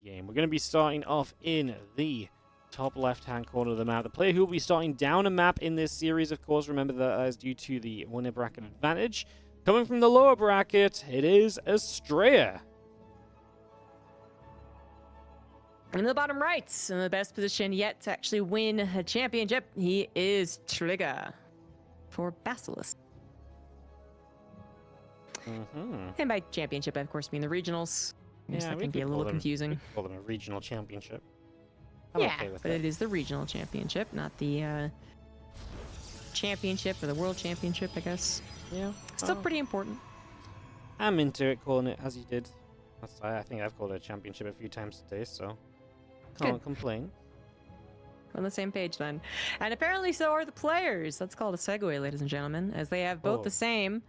game. We're going to be starting off in the top left-hand corner of the map. The player who will be starting down a map in this series, of course, remember that is due to the winner bracket advantage. Coming from the lower bracket, it is Astrea. In the bottom right, in the best position yet to actually win a championship, he is Trigger for Basilisk. And by championship, I of course mean the regionals. Yes, that can be a little confusing. We call them a regional championship. Yeah, but it is the regional championship, not the championship or the world championship, I guess. Yeah. Still pretty important. I'm into it, calling it as you did. I think I've called it a championship a few times today, so can't complain. We're on the same page then. And apparently so are the players. Let's call it a segue, ladies and gentlemen, as they have both the same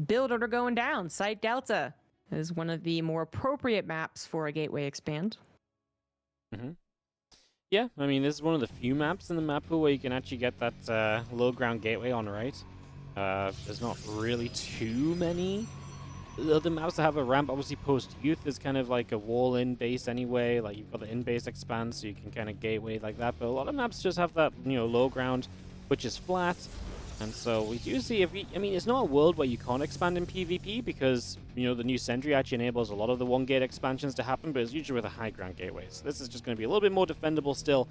build order going down. Site Delta is one of the more appropriate maps for a gateway expand. Yeah, I mean, this is one of the few maps in the map pool where you can actually get that low ground gateway on right. There's not really too many other maps that have a ramp. Obviously, Post-Youth is kind of like a wall-in base anyway. Like, you've got the in-base expand, so you can kind of gateway like that. But a lot of maps just have that, low ground, which is flat. And so we do see I mean, it's not a world where you can't expand in PvP because, the new Sentry actually enables a lot of the one-gate expansions to happen, but it's usually with a high-ground gateway. So this is just going to be a little bit more defendable still,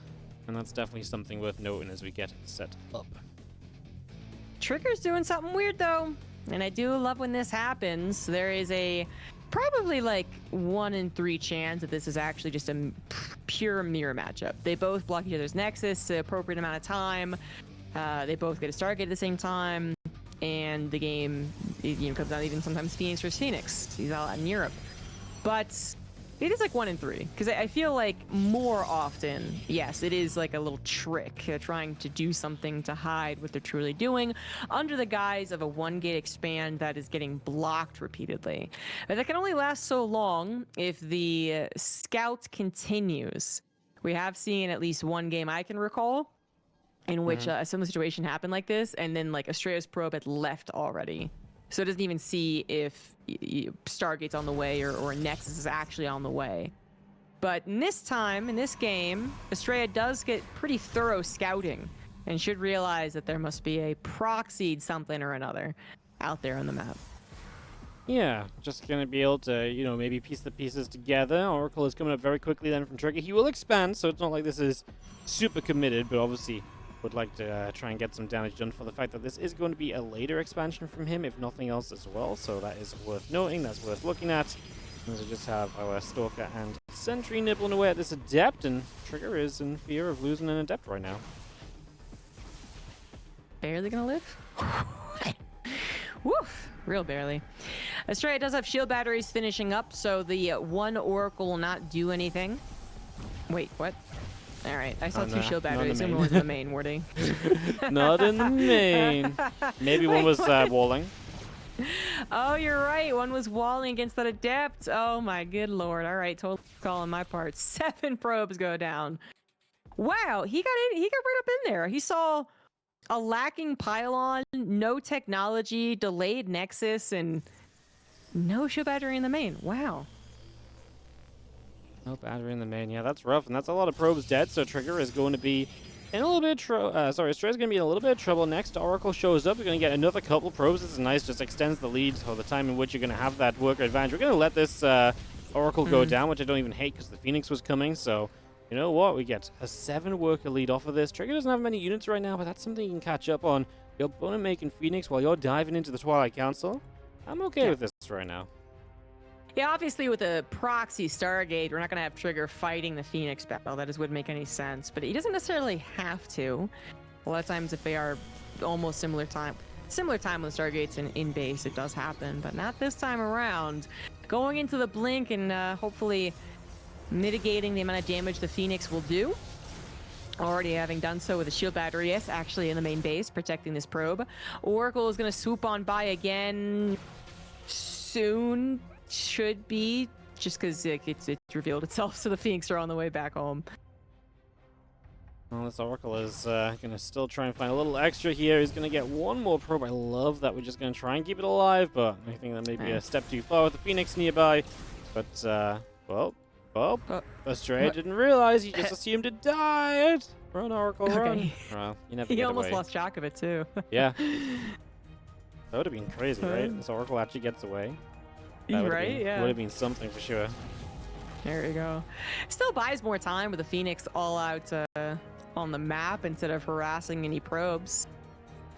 and that's definitely something worth noting as we get set up. Trigger's doing something weird, though, and I do love when this happens. There is a probably like 1 in 3 chance that this is actually just a pure mirror matchup. They both block each other's Nexus the appropriate amount of time. They both get a Stargate at the same time, and the game comes out even sometimes Phoenix versus Phoenix. He's out in Europe. But it is like 1 in 3, because I feel like more often, yes, it is like a little trick, trying to do something to hide what they're truly doing under the guise of a one-gate expand that is getting blocked repeatedly. But that can only last so long if the scout continues. We have seen at least one game I can recall in which a similar situation happened like this, and then like Astrea's probe had left already. So it doesn't even see if Stargate's on the way or Nexus is actually on the way. But in this time, in this game, Astrea does get pretty thorough scouting and should realize that there must be a proxied something or another out there on the map. Yeah, just going to be able to, maybe piece the pieces together. Oracle is coming up very quickly then from Trigger. He will expand, so it's not like this is super committed, but obviously would like to try and get some damage done for the fact that this is going to be a later expansion from him, if nothing else as well. So that is worth noting, that's worth looking at. As we just have our Stalker and Sentry nibbling away at this Adept, and Trigger is in fear of losing an Adept right now. Barely gonna live? Woof! Real barely. Astrea does have shield batteries finishing up, so the one Oracle will not do anything. Wait, what? All right, I saw 2 shield batteries. One was in the main, were they? Not in the main. Maybe one was walling. Oh, you're right. One was walling against that Adept. Oh my good lord. All right, total call on my part. 7 probes go down. Wow, he got right up in there. He saw a lacking pylon, no technology, delayed Nexus, and no shield battery in the main. Wow. No battery in the main. Yeah, that's rough, and that's a lot of probes dead, so Trigger is going to be in a little bit of trouble. Astrea's going to be in a little bit of trouble next. Oracle shows up. We're going to get another couple probes. This is nice. Just extends the lead or the time in which you're going to have that worker advantage. We're going to let this Oracle go down, which I don't even hate because the Phoenix was coming, so you know what? We get a 7 worker lead off of this. Trigger doesn't have many units right now, but that's something you can catch up on. Your opponent making Phoenix while you're diving into the Twilight Council. I'm okay with this right now. Yeah, obviously with a proxy Stargate, we're not going to have Trigger fighting the Phoenix battle. That just wouldn't make any sense. But he doesn't necessarily have to. A lot of times if they are almost similar time with Stargates in base, it does happen. But not this time around. Going into the blink and hopefully mitigating the amount of damage the Phoenix will do. Already having done so with a shield battery, yes, actually in the main base, protecting this probe. Oracle is going to swoop on by again soon. Should be, just because it's revealed itself, so the Phoenix are on the way back home. Well, this Oracle is going to still try and find a little extra here. He's going to get one more probe. I love that. We're just going to try and keep it alive, but I think that may be a step too far with the Phoenix nearby. But, well, Oh, Astrea didn't realize. He just assumed it died. Run, Oracle, run. Okay. Well, you never He get almost away. lost track of it too. Yeah. That would have been crazy, right? This Oracle actually gets away. That Right? Yeah. Would have been something for sure. There you go. Still buys more time with the Phoenix all out on the map instead of harassing any probes.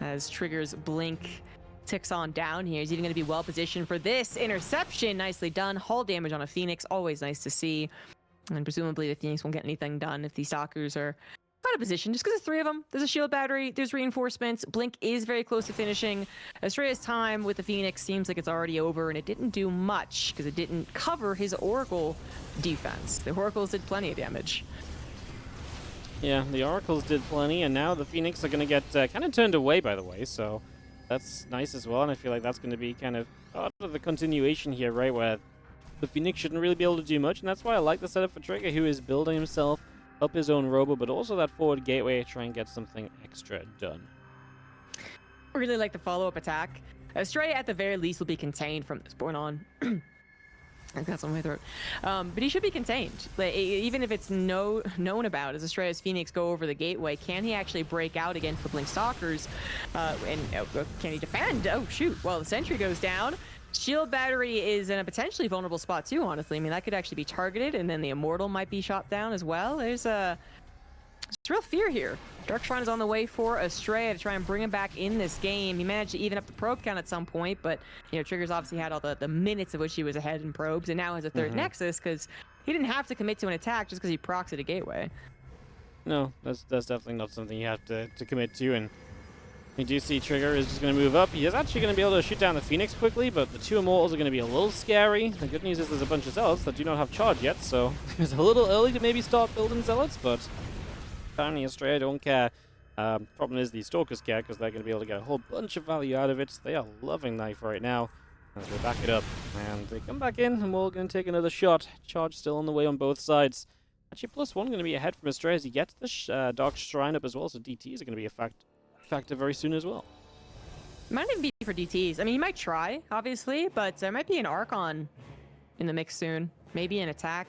As Trigger's blink ticks on down here. He's even going to be well positioned for this interception. Nicely done. Hull damage on a Phoenix. Always nice to see. And presumably the Phoenix won't get anything done if the Stalkers are out of position. Just because there's 3 of them. There's a shield battery. There's reinforcements. Blink is very close to finishing. Astrea's time with the Phoenix seems like it's already over, and it didn't do much because it didn't cover his Oracle defense. The Oracles did plenty of damage. Yeah, the Oracles did plenty, and now the Phoenix are going to get kind of turned away, by the way, so that's nice as well, and I feel like that's going to be kind of part of the continuation here, right, where the Phoenix shouldn't really be able to do much, and that's why I like the setup for Trigger, who is building himself up his own robo, but also that forward gateway to try and get something extra done. I really like the follow-up attack. Astrea, at the very least, will be contained from this point on. I got something in my throat. But he should be contained. Like, even if it's known about, as Astrea's Phoenix go over the gateway, can he actually break out against the Blink Stalkers? Can he defend? Oh, shoot. Well, the sentry goes down. Shield battery is in a potentially vulnerable spot, too, honestly. I mean, that could actually be targeted, and then the Immortal might be shot down as well. There's real fear here. Dark Shrine is on the way for Astrea to try and bring him back in this game. He managed to even up the probe count at some point, but you know, Trigger's obviously had all the minutes of which he was ahead in probes, and now has a third Nexus because he didn't have to commit to an attack just because he proxied a gateway. No, that's definitely not something you have to commit to, and we do see Trigger is just going to move up. He is actually going to be able to shoot down the Phoenix quickly, but the 2 Immortals are going to be a little scary. The good news is there's a bunch of Zealots that do not have charge yet, so it's a little early to maybe start building Zealots, but apparently Astrea don't care. Problem is the Stalkers care because they're going to be able to get a whole bunch of value out of it. They are loving Knife right now as they back it up. And they come back in, and we're going to take another shot. Charge still on the way on both sides. Actually, +1 going to be ahead from Astrea as he gets the Dark Shrine up as well, so DTs are going to be a factor very soon as well. Might even be for DTs. I mean, he might try, obviously, but there might be an Archon in the mix soon. Maybe an attack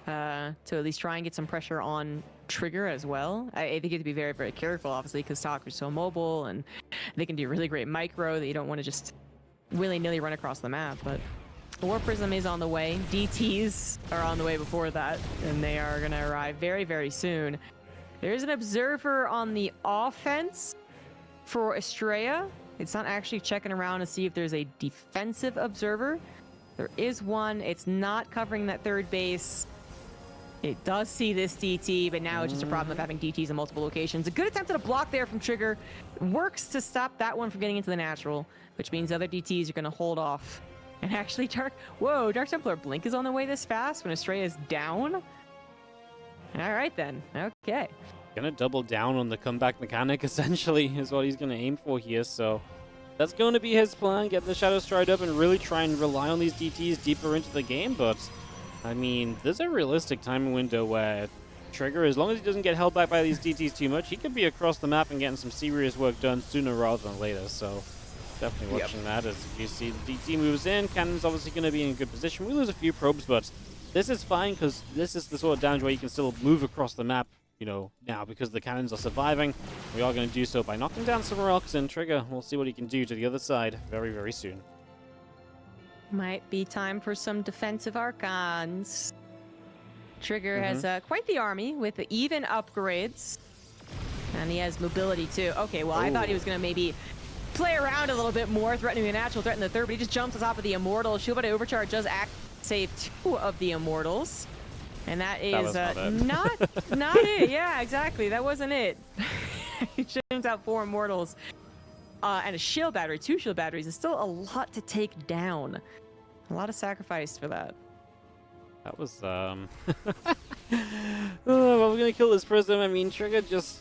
to at least try and get some pressure on Trigger as well. I think you have to be very, very careful, obviously, because Stalker's so mobile, and they can do really great micro that you don't want to just willy-nilly run across the map, but War Prism is on the way. DTs are on the way before that, and they are going to arrive very, very soon. There's an observer on the offense for Astrea. It's not actually checking around to see if there's a defensive observer. There is one. It's not covering that third base. It does see this DT, but now it's just a problem of having DTs in multiple locations. A good attempt at a block there from Trigger. Works to stop that one from getting into the natural, which means other DTs are going to hold off. And actually, Dark Templar Blink is on the way this fast when Astrea is down. All right, then. Okay. Gonna double down on the comeback mechanic, essentially, is what he's gonna aim for here, so that's going to be his plan, get the Shadow Stride up and really try and rely on these DTs deeper into the game, but I mean, there's a realistic timing window where Trigger, as long as he doesn't get held back by these DTs too much, he could be across the map and getting some serious work done sooner rather than later, so definitely watching that. As you see the DT moves in, Cannon's obviously going to be in a good position. We lose a few probes, but this is fine because this is the sort of damage where you can still move across the map, you know, now because the cannons are surviving. We are going to do so by knocking down some rocks, and Trigger, we'll see what he can do to the other side very, very soon. Might be time for some defensive Archons. Trigger has quite the army with even upgrades. And he has mobility too. Okay, well, I thought he was going to maybe play around a little bit more, threatening the natural, threaten the third, but he just jumps on top of the Immortal. Shield Body Overcharge does save 2 of the Immortals. And that is not it. Yeah, exactly. That wasn't it. He churns out 4 Immortals. And a shield battery, 2 shield batteries. Is still a lot to take down. A lot of sacrifice for that. That was, well, we're gonna kill this Prism. I mean, Trigger just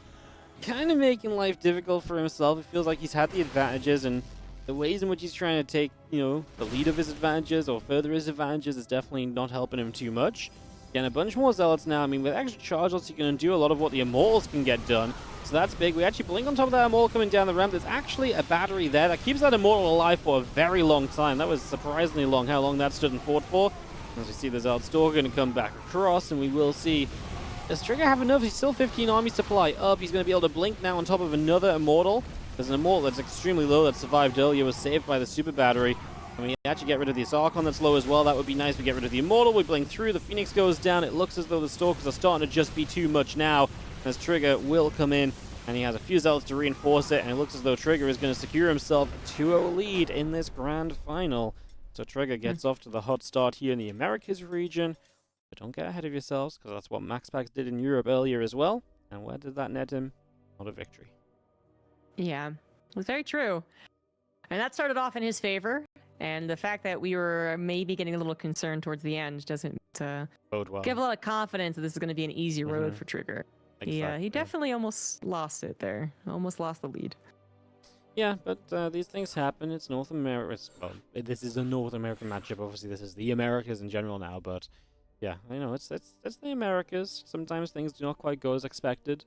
kind of making life difficult for himself. It feels like he's had the advantages, and the ways in which he's trying to take, you know, the lead of his advantages or further his advantages is definitely not helping him too much. Again, a bunch more Zealots now. I mean, with extra charges, you're going to do a lot of what the Immortals can get done. So that's big. We actually blink on top of that Immortal coming down the ramp. There's actually a battery there that keeps that Immortal alive for a very long time. That was surprisingly long, how long that stood and fought for. As we see the Zeldstalker going to come back across, and we will see... Does Trigger have enough? He's still 15 army supply up. He's going to be able to blink now on top of another Immortal. There's an Immortal that's extremely low that survived earlier, was saved by the Super Battery. And we actually get rid of this Archon that's low as well. That would be nice. We get rid of the Immortal. We blink through. The Phoenix goes down. It looks as though the Stalkers are starting to just be too much now. As Trigger will come in, and he has a few Zealots to reinforce it. And it looks as though Trigger is going to secure himself a 2-0 lead in this grand final. So Trigger gets off to the hot start here in the Americas region. But don't get ahead of yourselves, because that's what MaxPax did in Europe earlier as well. And where did that net him? Not a victory. Yeah, it was very true. And that started off in his favor. And the fact that we were maybe getting a little concerned towards the end doesn't Bode well. give a lot of confidence that this is going to be an easy road for Trigger. Exactly. He definitely almost lost it there. Almost lost the lead. Yeah, but these things happen. It's North America. Well, this is a North American matchup. Obviously, this is the Americas in general now. But yeah, I know it's the Americas. Sometimes things do not quite go as expected.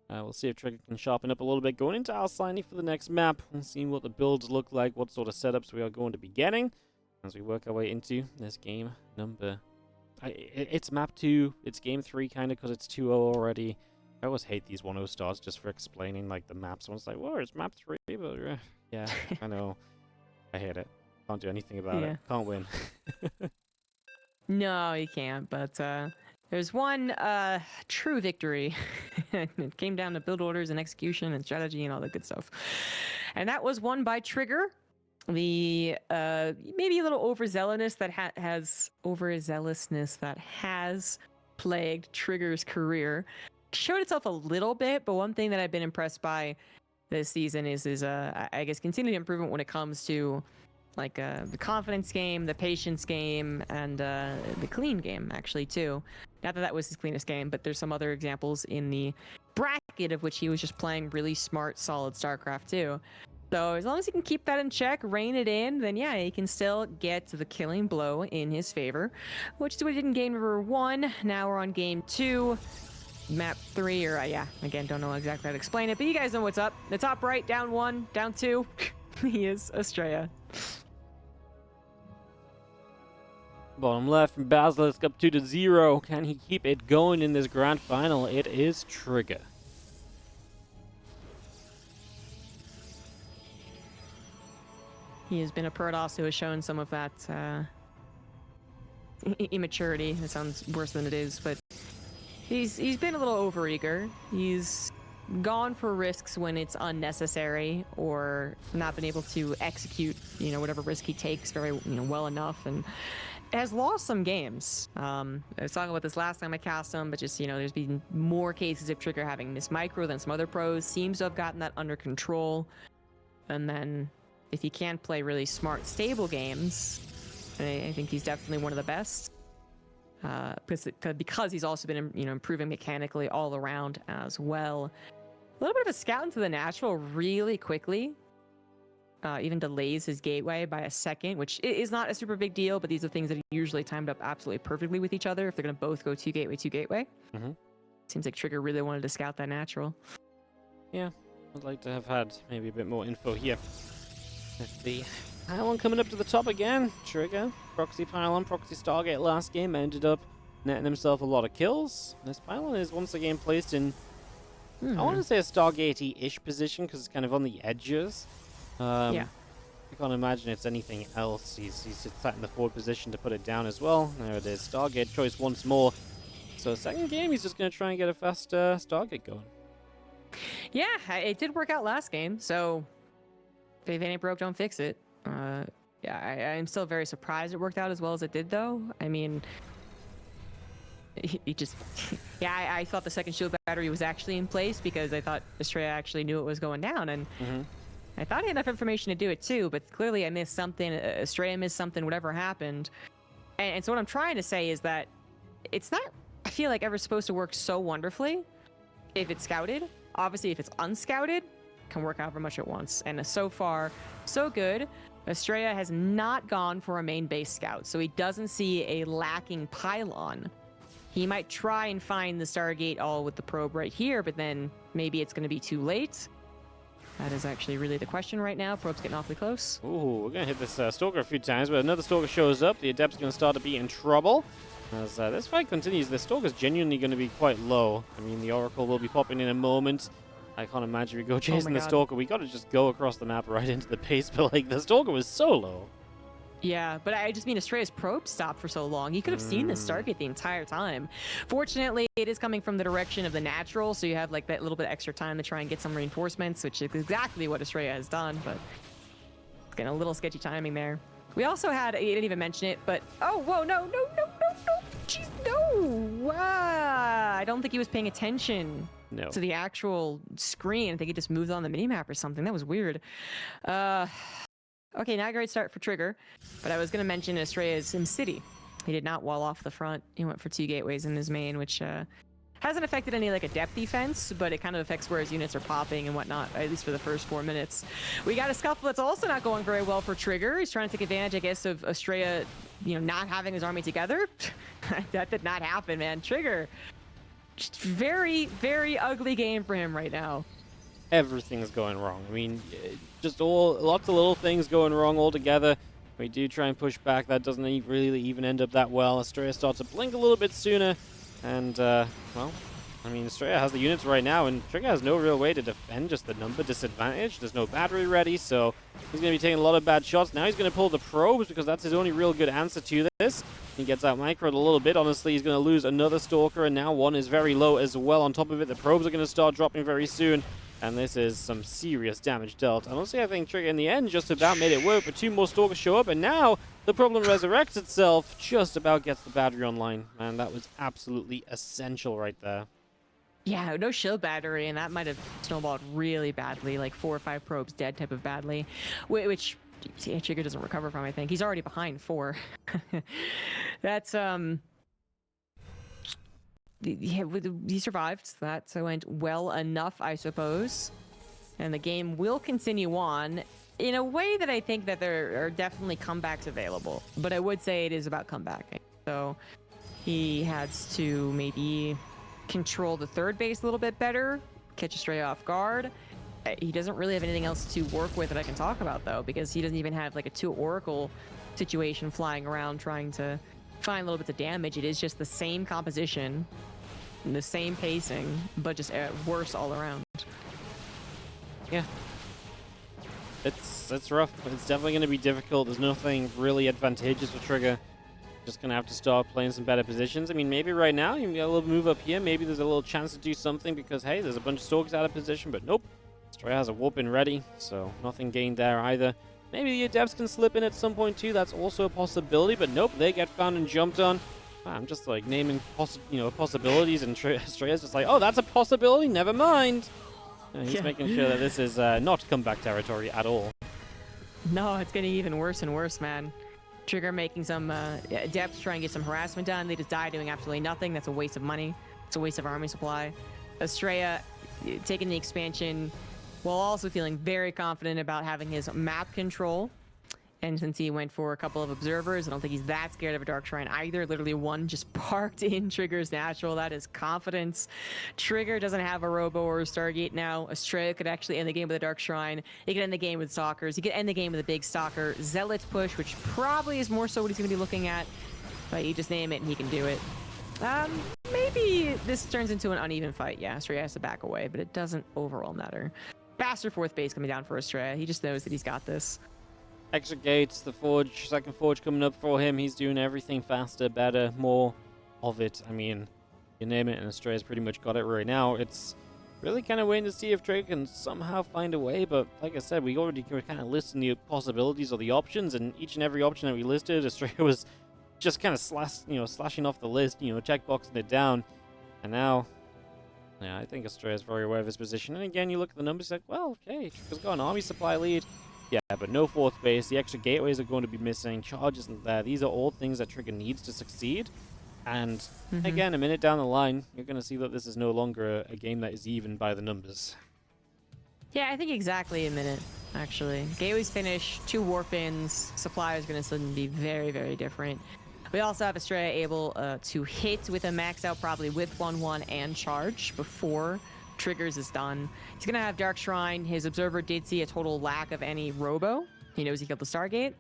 We'll see if Trigger can sharpen up a little bit going into Alcine for the next map. We'll see what the builds look like, what sort of setups we are going to be getting as we work our way into this game number. It's map 2. It's game 3 kind of because it's 2-0 already. I always hate these 1-0 starts just for explaining like the maps. Someone's like, "Whoa, it's map 3," but yeah, I know. I hate it. Can't do anything about it. Can't win. No, you can't. But there's one true victory. It came down to build orders and execution and strategy and all that good stuff. And that was won by Trigger. The maybe a little overzealousness that has plagued Trigger's career showed itself a little bit, but one thing that I've been impressed by this season is I guess continued improvement when it comes to like the confidence game, the patience game, and the clean game actually too. Not that that was his cleanest game, but there's some other examples in the bracket of which he was just playing really smart, solid StarCraft 2. So as long as he can keep that in check, rein it in, then yeah, he can still get to the killing blow in his favor, which is what he did in game number 1. Now we're on game 2. Map 3, or yeah, again, don't know exactly how to explain it, but you guys know what's up. The top right, down 1, down 2, he is Astrea. Bottom left from Basilisk up 2-0. Can he keep it going in this grand final? It is Trigger. He has been a Protoss who has shown some of that immaturity. It sounds worse than it is, but he's been a little overeager. He's gone for risks when it's unnecessary, or not been able to execute, whatever risk he takes very, well enough, and has lost some games. I was talking about this last time I cast him, but just, there's been more cases of Trigger having missed micro than some other pros. Seems to have gotten that under control. And then if he can play really smart, stable games, I think he's definitely one of the best. Because he's also been, improving mechanically all around as well. A little bit of a scout into the natural really quickly. Even delays his gateway by a second, which is not a super big deal, but these are things that are usually timed up absolutely perfectly with each other if they're going to both go 2 gateway, 2 gateway. Mm-hmm. Seems like Trigger really wanted to scout that natural. Yeah, I'd like to have had maybe a bit more info here. With the pylon coming up to the top again. Trigger, Proxy Pylon, Proxy Stargate last game ended up netting himself a lot of kills. This pylon is once again placed in, I want to say a Stargate-ish position because it's kind of on the edges. Yeah. I can't imagine it's anything else. He's sat in the forward position to put it down as well. There it is. Stargate choice once more. So second game, he's just going to try and get a fast Stargate going. Yeah, it did work out last game, so if it ain't broke, don't fix it. Yeah, I'm still very surprised it worked out as well as it did, though. I mean, he just... Yeah, I thought the second shield battery was actually in place because I thought Astrea actually knew it was going down, and I thought he had enough information to do it too, but clearly I missed something. Astrea missed something, whatever happened. And so what I'm trying to say is that it's not, I feel like, ever supposed to work so wonderfully if it's scouted. Obviously, if it's unscouted, it can work however much at once. And so far, so good. Astrea has not gone for a main base scout, so he doesn't see a lacking pylon. He might try and find the Stargate all with the probe right here, but then maybe it's going to be too late. That is actually really the question right now. Probe's getting awfully close. Ooh, we're going to hit this Stalker a few times, but another Stalker shows up. The Adept's going to start to be in trouble. As this fight continues, the Stalker's genuinely going to be quite low. I mean, the Oracle will be popping in a moment. I can't imagine we go chasing the Stalker. We got to just go across the map right into the base, but like the Stalker was so low. Yeah, but I just mean Astrea's probe stopped for so long. You could have seen the Stargate the entire time. Fortunately, it is coming from the direction of the natural, so you have like that little bit extra time to try and get some reinforcements, which is exactly what Astrea has done, but it's getting a little sketchy timing there. We also had, you didn't even mention it, but oh, whoa, no, jeez, no. I don't think he was paying attention to the actual screen. I think he just moved on the minimap or something. That was weird. Okay, not a great start for Trigger, but I was going to mention Astrea's SimCity. He did not wall off the front. He went for 2 gateways in his main, which hasn't affected any like adept defense, but it kind of affects where his units are popping and whatnot, at least for the first 4 minutes. We got a scuffle that's also not going very well for Trigger. He's trying to take advantage, I guess, of Astrea, not having his army together. That did not happen, man. Trigger, just very, very ugly game for him right now. Everything's going wrong. I mean, just lots of little things going wrong altogether. We do try and push back. That doesn't really even end up that well. Astrea starts to blink a little bit sooner. And, well, I mean, Astrea has the units right now, and Trigger has no real way to defend, just the number disadvantage. There's no battery ready, so he's going to be taking a lot of bad shots. Now he's going to pull the probes, because that's his only real good answer to this. He gets out microed a little bit. Honestly, he's going to lose another Stalker, and now one is very low as well. On top of it, the probes are going to start dropping very soon. And this is some serious damage dealt. Honestly, I think Trigger in the end just about made it work, but 2 more Stalkers show up, and now the problem resurrects itself, just about gets the battery online. Man, that was absolutely essential right there. Yeah, no shield battery, and that might have snowballed really badly, like 4 or 5 probes dead type of badly, which Trigger doesn't recover from, I think. He's already behind 4. That's, he survived. That went well enough, I suppose. And the game will continue on in a way that I think that there are definitely comebacks available. But I would say it is about comeback. So he has to maybe control the third base a little bit better, catch Astrea off guard. He doesn't really have anything else to work with that I can talk about, though, because he doesn't even have like a 2 Oracle situation flying around trying to find little bits of damage. It is just the same composition, the same pacing, but just worse all around. Yeah. It's rough. It's definitely going to be difficult. There's nothing really advantageous for Trigger. Just going to have to start playing some better positions. I mean, maybe right now you can get a little move up here. Maybe there's a little chance to do something because, hey, there's a bunch of Stalkers out of position, but nope. Astrea has a warp in ready, so nothing gained there either. Maybe the Adepts can slip in at some point too. That's also a possibility, but nope, they get found and jumped on. I'm just like naming possibilities, and Astrea's just like, oh, that's a possibility. Never mind. He's making sure that this is not comeback territory at all. No, it's getting even worse and worse, man. Trigger making some Adepts try and get some harassment done. They just die doing absolutely nothing. That's a waste of money. It's a waste of army supply. Astrea taking the expansion while also feeling very confident about having his map control. And since he went for a couple of observers, I don't think he's that scared of a Dark Shrine either. Literally one just parked in Trigger's natural. That is confidence. Trigger doesn't have a Robo or a Stargate now. Astrea could actually end the game with a Dark Shrine. He could end the game with Stalkers. He could end the game with a big Stalker. Zealot push, which probably is more so what he's going to be looking at. But you just name it and he can do it. Maybe this turns into an uneven fight. Yeah, Astrea has to back away, but it doesn't overall matter. Faster 4th base coming down for Astrea. He just knows that he's got this. Extra gates, the forge, second forge coming up for him. He's doing everything faster, better, more of it. I mean, you name it, and Astrea's pretty much got it right now. It's really kind of waiting to see if Trigger can somehow find a way, but like I said, we already kind of listed the possibilities or the options, and each and every option that we listed, Astrea was just kind of slashing off the list, checkboxing it down. And now, yeah, I think Astrea is very aware of his position. And again, you look at the numbers, like, well, okay, Trigger's got an army supply lead. Yeah, but no 4th base. The extra gateways are going to be missing. Charge isn't there. These are all things that Trigger needs to succeed. And again, a minute down the line, you're going to see that this is no longer a game that is even by the numbers. Yeah, I think exactly a minute, actually. Gateways finish, 2 warp-ins. Supply is going to suddenly be very, very different. We also have Astrea able to hit with a max out, probably with 1-1 and charge before Triggers is done. He's going to have Dark Shrine. His Observer did see a total lack of any Robo. He knows he killed the Stargate.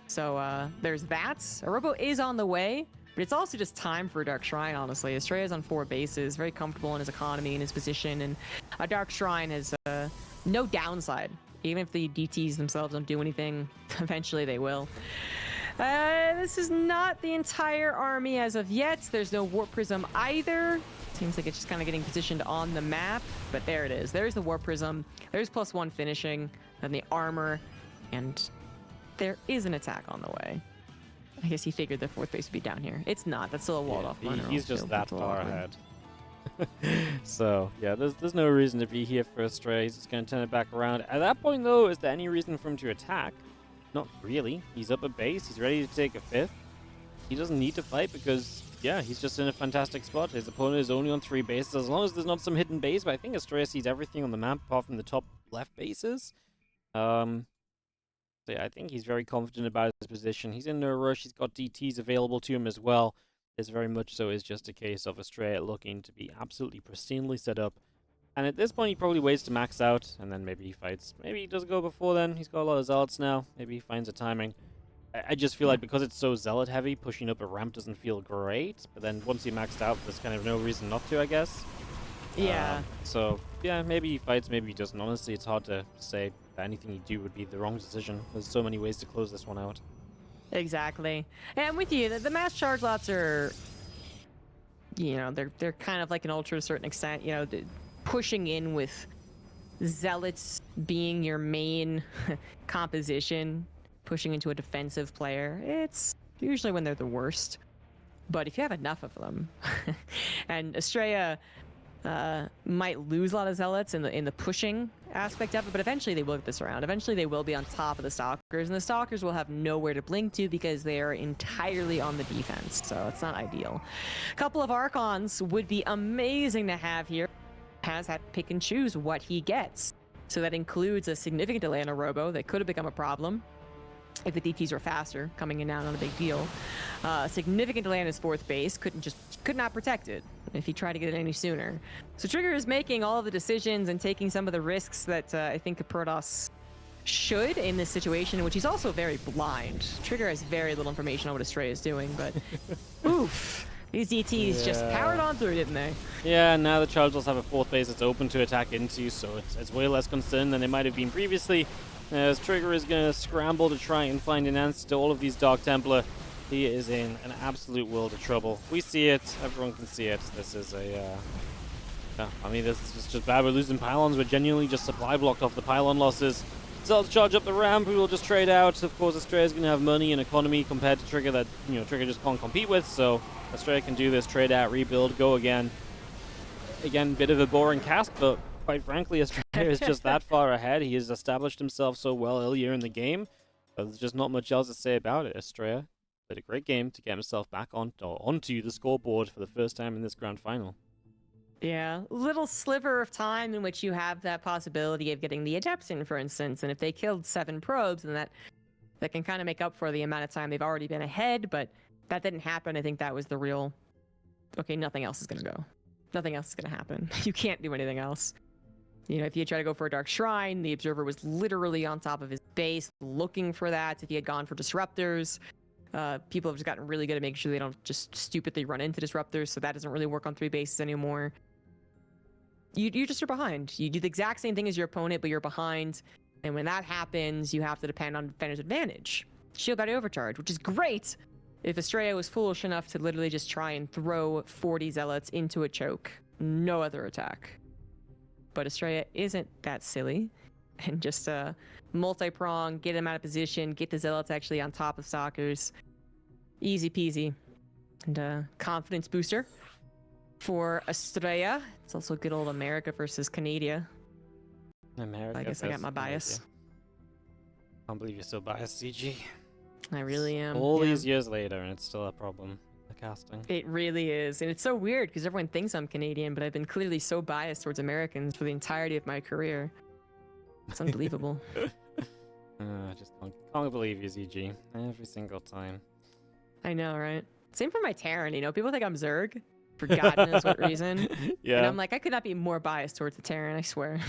So there's that. A Robo is on the way, but it's also just time for a Dark Shrine, honestly. Astrea's on 4 bases, very comfortable in his economy and his position, and a Dark Shrine has no downside. Even if the DTs themselves don't do anything, eventually they will. This is not the entire army as of yet. There's no Warp Prism either. Seems like it's just kind of getting positioned on the map, but there it is. There's the Warp Prism. There's +1 finishing, and the armor, and there is an attack on the way. I guess he figured the 4th base would be down here. It's not. That's still a walled off runner. He's just that far ahead. So, yeah, there's no reason to be here for Astrea. He's just going to turn it back around. At that point, though, is there any reason for him to attack? Not really. He's up a base. He's ready to take a 5th. He doesn't need to fight because, yeah, he's just in a fantastic spot. His opponent is only on 3 bases, as long as there's not some hidden base. But I think Astrea sees everything on the map apart from the top left bases. So yeah, I think he's very confident about his position. He's in no rush. He's got DTs available to him as well. This very much so is just a case of Astrea looking to be absolutely pristinely set up. And at this point, he probably waits to max out, and then maybe he fights. Maybe he does go before then. He's got a lot of zealots now. Maybe he finds a timing. I just feel like because it's so zealot heavy, pushing up a ramp doesn't feel great. But then once he maxed out, there's kind of no reason not to, I guess. Yeah. So, yeah, maybe he fights, maybe he doesn't. Honestly, it's hard to say that anything you do would be the wrong decision. There's so many ways to close this one out. Exactly. And I'm with you. The mass charge lots are, you know, they're kind of like an ultra to a certain extent. You know, pushing in with zealots being your main composition, pushing into a defensive player, it's usually when they're the worst. But if you have enough of them, and Astrea might lose a lot of zealots in the pushing aspect of it, but eventually they will get this around. Eventually they will be on top of the stalkers, and the stalkers will have nowhere to blink to because they are entirely on the defense, so it's not ideal. A couple of Archons would be amazing to have here. Has had to pick and choose what he gets, so that includes a significant delay on a Robo that could have become a problem if the DTs were faster, coming in now, not a big deal. Significant delay on his 4th base, could not protect it if he tried to get it any sooner. So Trigger is making all of the decisions and taking some of the risks that I think a Protoss should in this situation, in which he's also very blind. Trigger has very little information on what Astrea is doing, but oof. These DTs just powered on through, didn't they? Yeah, now the Chargers have a 4th base that's open to attack into, so it's way less concerned than it might have been previously. As Trigger is going to scramble to try and find an answer to all of these Dark Templar. He is in an absolute world of trouble. We see it. Everyone can see it. This is a... I mean, this is just bad. We're losing pylons. We're genuinely just supply blocked off the pylon losses. So let's charge up the ramp. We will just trade out. Of course, Astrea is going to have money and economy compared to Trigger that, you know, Trigger just can't compete with. So Astrea can do this. Trade out, rebuild, go again. Again, bit of a boring cast, but quite frankly, Astrea is just that far ahead. He has established himself so well earlier in the game. There's just not much else to say about it. Astrea played a great game to get himself back onto the scoreboard for the first time in this grand final. Yeah, little sliver of time in which you have that possibility of getting the Adepts in, for instance, and if they killed 7 probes, then that can kind of make up for the amount of time they've already been ahead, but that didn't happen. I think that was the real, okay, nothing else is going to go. Nothing else is going to happen. You can't do anything else. You know, if you try to go for a Dark Shrine, the Observer was literally on top of his base looking for that. If he had gone for Disruptors, people have just gotten really good at making sure they don't just stupidly run into Disruptors, so that doesn't really work on 3 bases anymore. You just are behind. You do the exact same thing as your opponent, but you're behind. And when that happens, you have to depend on Defender's Advantage. Shield by Overcharge, which is great if Astrea was foolish enough to literally just try and throw 40 Zealots into a choke. No other attack. But Astrea isn't that silly. And just multi-prong, get him out of position, get the Zealots actually on top of Stalkers. Easy peasy. And confidence booster for Astrea. It's also good old America versus Canada. America. I guess I got my bias. I can't believe you're so biased, CG. I really am. All these years later, and it's still a problem. The casting. It really is. And it's so weird because everyone thinks I'm Canadian, but I've been clearly so biased towards Americans for the entirety of my career. It's unbelievable. I just can't believe you, ZG. Every single time. I know, right? Same for my Terran, you know? People think I'm Zerg. for God knows what reason. Yeah. And I'm like, I could not be more biased towards the Terran, I swear.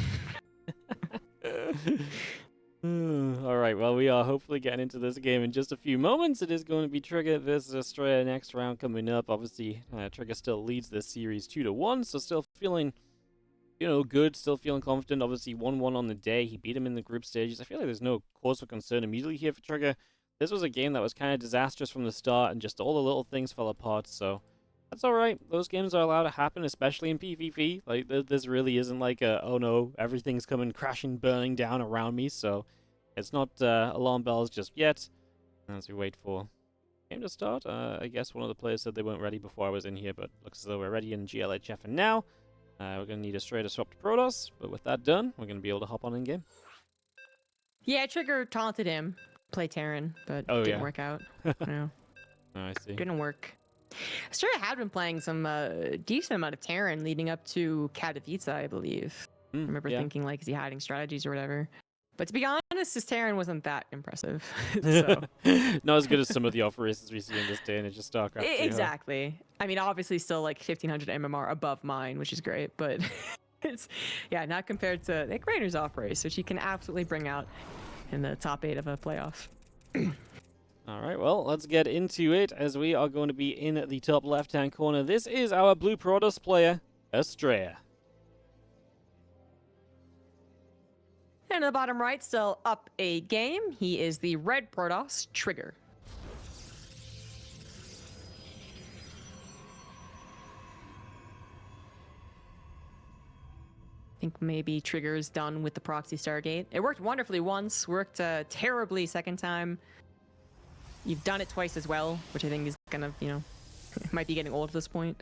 All right, well, we are hopefully getting into this game in just a few moments. It is going to be Trigger versus Astrea next round coming up. Obviously, Trigger still leads this series 2-1, so still feeling, good, still feeling confident. Obviously, 1-1 on the day. He beat him in the group stages. I feel like there's no cause for concern immediately here for Trigger. This was a game that was kind of disastrous from the start, and just all the little things fell apart, so that's all right. Those games are allowed to happen, especially in PvP. Like, this really isn't like a, oh no, everything's coming crashing, burning down around me, so it's not alarm bells just yet. As we wait for game to start, I guess one of the players said they weren't ready before I was in here, but looks as though we're ready in GLHF, and now we're going to need Astrea to swap to Protoss, but with that done, we're going to be able to hop on in-game. Yeah, Trigger taunted him, play Terran, but didn't work out. No. Oh, I see. Didn't work. Astrea had been playing some decent amount of Terran leading up to Katowice, I believe. I remember thinking, like, is he hiding strategies or whatever? But to be honest, his Terran wasn't that impressive. So. Not as good as some of the operations we see in this day and age of StarCraft. Exactly. I mean, obviously still like 1500 MMR above mine, which is great, but it's, not compared to Nick Rainer's off race, which he can absolutely bring out in the top 8 of a playoff. All right, well, let's get into it as we are going to be in the top left-hand corner. This is our blue Protoss player, Astrea. And in the bottom right, still up a game, he is the red Protoss, Trigger. I think maybe Trigger's done with the proxy Stargate. It worked wonderfully once, worked terribly second time. You've done it twice as well, which I think is kind of, might be getting old at this point.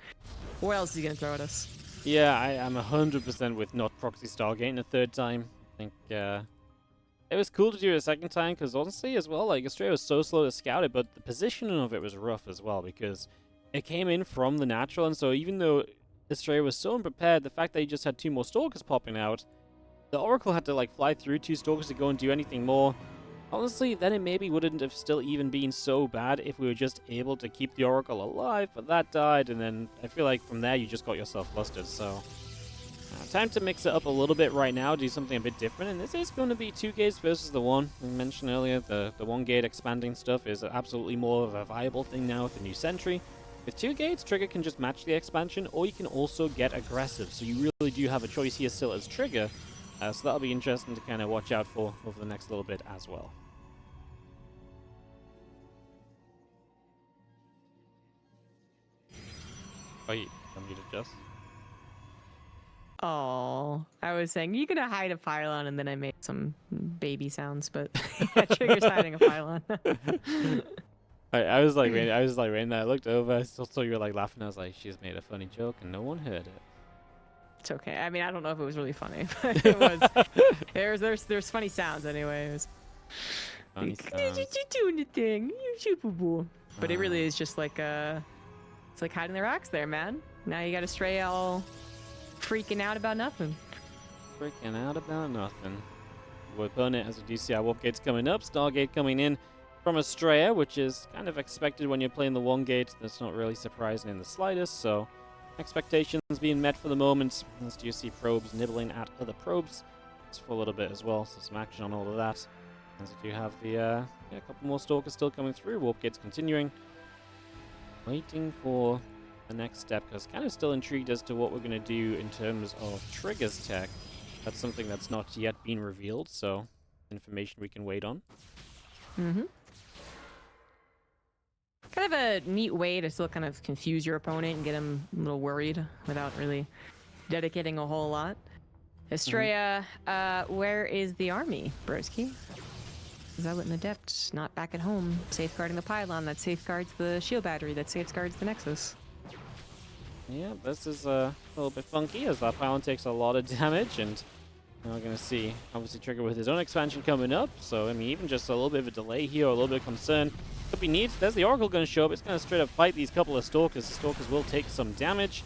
What else is he going to throw at us? Yeah, I'm 100% with not proxy Stargate a third time. I think it was cool to do it a second time because honestly as well, like, Astrea was so slow to scout it, but the positioning of it was rough as well because it came in from the natural, and so even though Astrea was so unprepared, the fact that he just had 2 more Stalkers popping out, the Oracle had to like fly through 2 Stalkers to go and do anything more. Honestly, then it maybe wouldn't have still even been so bad if we were just able to keep the Oracle alive, but that died, and then I feel like from there you just got yourself flustered, so time to mix it up a little bit right now, do something a bit different, and this is going to be 2 gates versus the 1. We mentioned earlier, the 1 gate expanding stuff is absolutely more of a viable thing now with the new Sentry. With 2 gates, Trigger can just match the expansion, or you can also get aggressive, so you really do have a choice here still as Trigger, so that'll be interesting to kind of watch out for over the next little bit as well. Oh, you unmuted, Jess? Oh, I was saying you could hide a pylon, and then I made some baby sounds, but Trigger's hiding a pylon. I was like, waiting there. I looked over, I still saw you were like laughing. I was like, she's made a funny joke, and no one heard it. It's okay. I mean, I don't know if it was really funny, but it was. There's funny sounds anyway. It was. Funny sounds. You doing the thing? You super bull. But it really is just like it's like hiding their axe there, man. Now you got Astrea all freaking out about nothing. Freaking out about nothing. We're pulling it as a DCI warp gate's coming up. Stargate coming in from Astrea, which is kind of expected when you're playing the 1 gate. That's not really surprising in the slightest, so expectations being met for the moment. As you see probes nibbling at other probes. It's for a little bit as well, so some action on all of that. As we do have the a couple more Stalkers still coming through. Warp gates continuing. Waiting for the next step, because kind of still intrigued as to what we're going to do in terms of Trigger's tech. That's something that's not yet been revealed, so information we can wait on. Mm-hmm. Kind of a neat way to still kind of confuse your opponent and get him a little worried without really dedicating a whole lot. Astrea, where is the army, broski? Is out in the depths, not back at home, safeguarding the pylon that safeguards the shield battery that safeguards the Nexus. Yeah, this is a little bit funky as that pylon takes a lot of damage, and now we're going to see, obviously, Trigger with his own expansion coming up, so, I mean, even just a little bit of a delay here, or a little bit of concern could be neat. There's the Oracle going to show up. It's going to straight up fight these couple of Stalkers. The Stalkers will take some damage,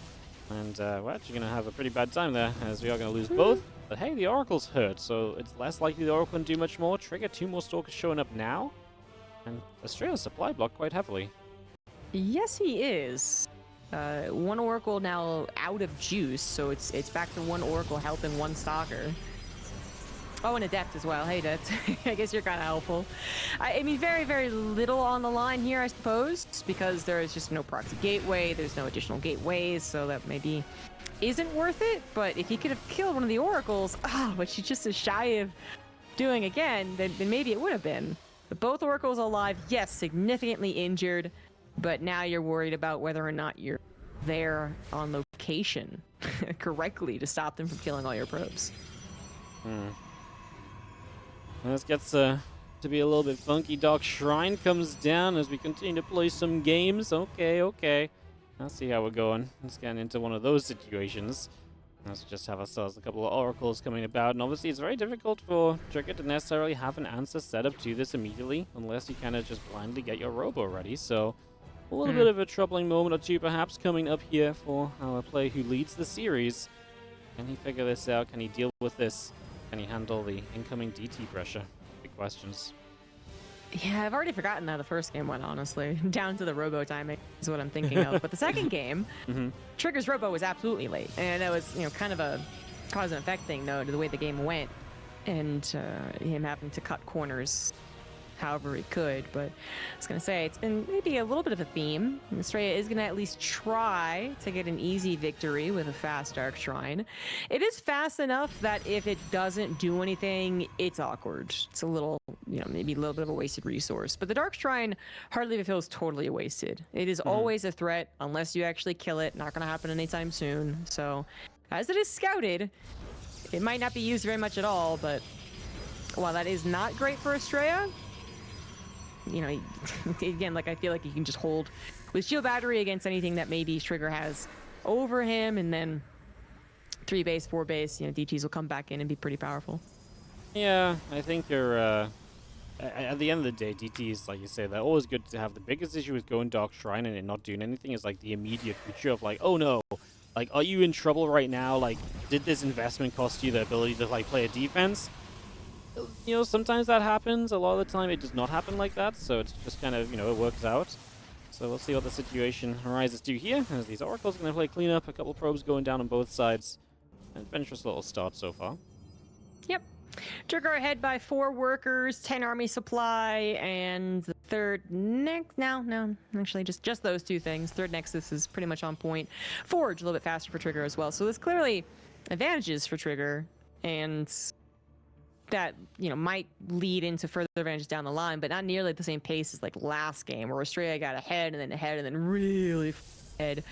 and we're actually going to have a pretty bad time there, as we are going to lose both. But hey, the Oracle's hurt, so it's less likely the Oracle can do much more. Trigger, 2 more Stalkers showing up now, and Astrea's supply blocked quite heavily. Yes, he is. One Oracle now out of juice, so it's back to one Oracle helping one Stalker. Oh, and Adept as well. Hey, Adept. I guess you're kind of helpful. I mean, very, very little on the line here, I suppose, because there is just no proxy gateway. There's no additional gateways, so that maybe isn't worth it. But if he could have killed one of the Oracles, but she's just as shy of doing again, then maybe it would have been. But both Oracles alive, yes, significantly injured, but now you're worried about whether or not you're there on location correctly to stop them from killing all your probes. This gets to be a little bit funky. Dark Shrine comes down as we continue to play some games. Okay. Let's see how we're going. Let's get into one of those situations. Let's just have ourselves a couple of oracles coming about. And obviously, it's very difficult for Trigger to necessarily have an answer set up to this immediately, unless you kind of just blindly get your robo ready. So, a little bit of a troubling moment or two perhaps coming up here for our player who leads the series. Can he figure this out? Can he deal with this? Can he handle the incoming DT pressure? Big questions. Yeah, I've already forgotten how the first game went, honestly. Down to the robo timing is what I'm thinking of. But the second game, Trigger's robo was absolutely late. And it was, kind of a cause and effect thing, though, to the way the game went. And him having to cut corners however he could. But I was going to say, it's been maybe a little bit of a theme. Astrea is going to at least try to get an easy victory with a fast Dark Shrine. It is fast enough that if it doesn't do anything, it's awkward. It's a little, maybe a little bit of a wasted resource. But the Dark Shrine hardly ever feels totally wasted. It is always a threat unless you actually kill it. Not going to happen anytime soon. So as it is scouted, it might not be used very much at all. But while that is not great for Astrea, again, like I feel like you can just hold with shield battery against anything that maybe Trigger has over him, and then 3 base, 4 base, DTs will come back in and be pretty powerful. Yeah, I think you're, at the end of the day, DTs, like you say, they're always good to have. The biggest issue with going Dark Shrine and it not doing anything is like the immediate future of like, oh no, like, are you in trouble right now? Like, did this investment cost you the ability to like play a defense? Sometimes that happens. A lot of the time it does not happen like that, so it's just kind of, it works out. So we'll see what the situation arises to here, as these Oracles are going to play cleanup, a couple probes going down on both sides. Adventurous little start so far. Yep. Trigger ahead by 4 workers, 10 army supply, and the third no, actually just those 2 things. Third Nexus is pretty much on point. Forge a little bit faster for Trigger as well, so there's clearly advantages for Trigger, and that might lead into further advantages down the line, but not nearly at the same pace as like last game where Astrea got ahead and then really ahead.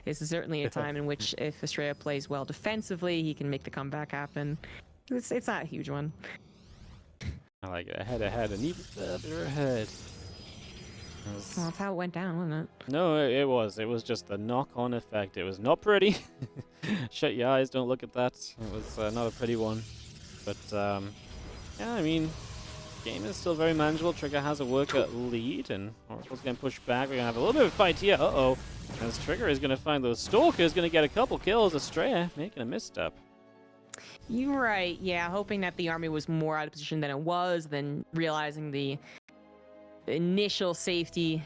This is certainly a time in which if Astrea plays well defensively, he can make the comeback happen. It's not a huge one. I like it. Ahead, and even further ahead. Well, that's how it went down, wasn't it? No, it was. It was just the knock-on effect. It was not pretty. Shut your eyes, don't look at that. It was not a pretty one. But, yeah, I mean, game is still very manageable. Trigger has a worker lead, and Oracle's going to push back. We're going to have a little bit of a fight here. As Trigger is going to find those Stalkers, going to get a couple kills. Astrea making a misstep. You're right, yeah, hoping that the army was more out of position than it was, then realizing the initial safety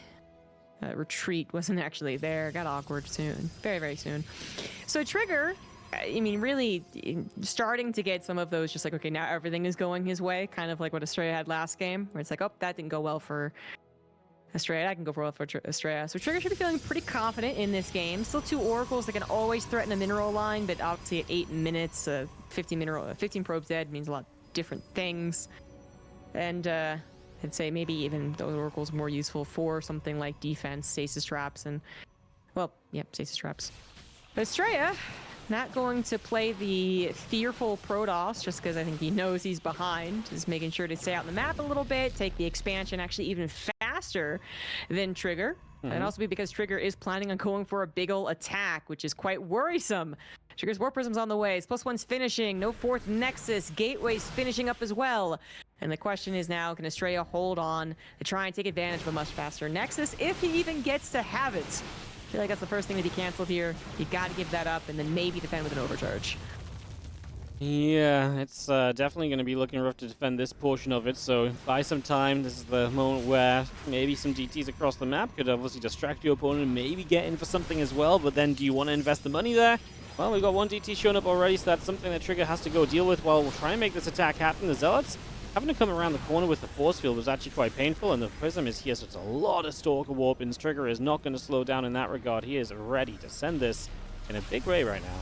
retreat wasn't actually there. Got awkward soon. Very, very soon. So Trigger, I mean, really starting to get some of those just like, okay, now everything is going his way, kind of like what Astrea had last game, where it's like, oh, that didn't go well for Astrea. That can go well for Astrea. So Trigger should be feeling pretty confident in this game. Still 2 Oracles that can always threaten a mineral line, but obviously at 8 minutes, 15 probes dead means a lot of different things. And I'd say maybe even those Oracles more useful for something like defense, stasis traps, and, well, yeah, stasis traps. But Astrea, not going to play the fearful Protoss just because I think he knows he's behind. Just making sure to stay out on the map a little bit, take the expansion actually even faster than Trigger. And also because Trigger is planning on going for a big ol' attack, which is quite worrisome. Trigger's War Prism's on the way. His +1's finishing. No 4th Nexus. Gateway's finishing up as well. And the question is now, can Astrea hold on to try and take advantage of a much faster Nexus if he even gets to have it? I feel like that's the first thing to be canceled here. You got to give that up and then maybe defend with an overcharge. Yeah, it's definitely going to be looking rough to defend this portion of it, so buy some time. This is the moment where maybe some DTs across the map could obviously distract your opponent and maybe get in for something as well, but then do you want to invest the money there? Well, we've got one DT showing up already, so that's something that Trigger has to go deal with while we'll try and make this attack happen. The Zealots having to come around the corner with the force field was actually quite painful, and the Prism is here, so it's a lot of Stalker Warpins. Trigger is not going to slow down in that regard. He is ready to send this in a big way right now.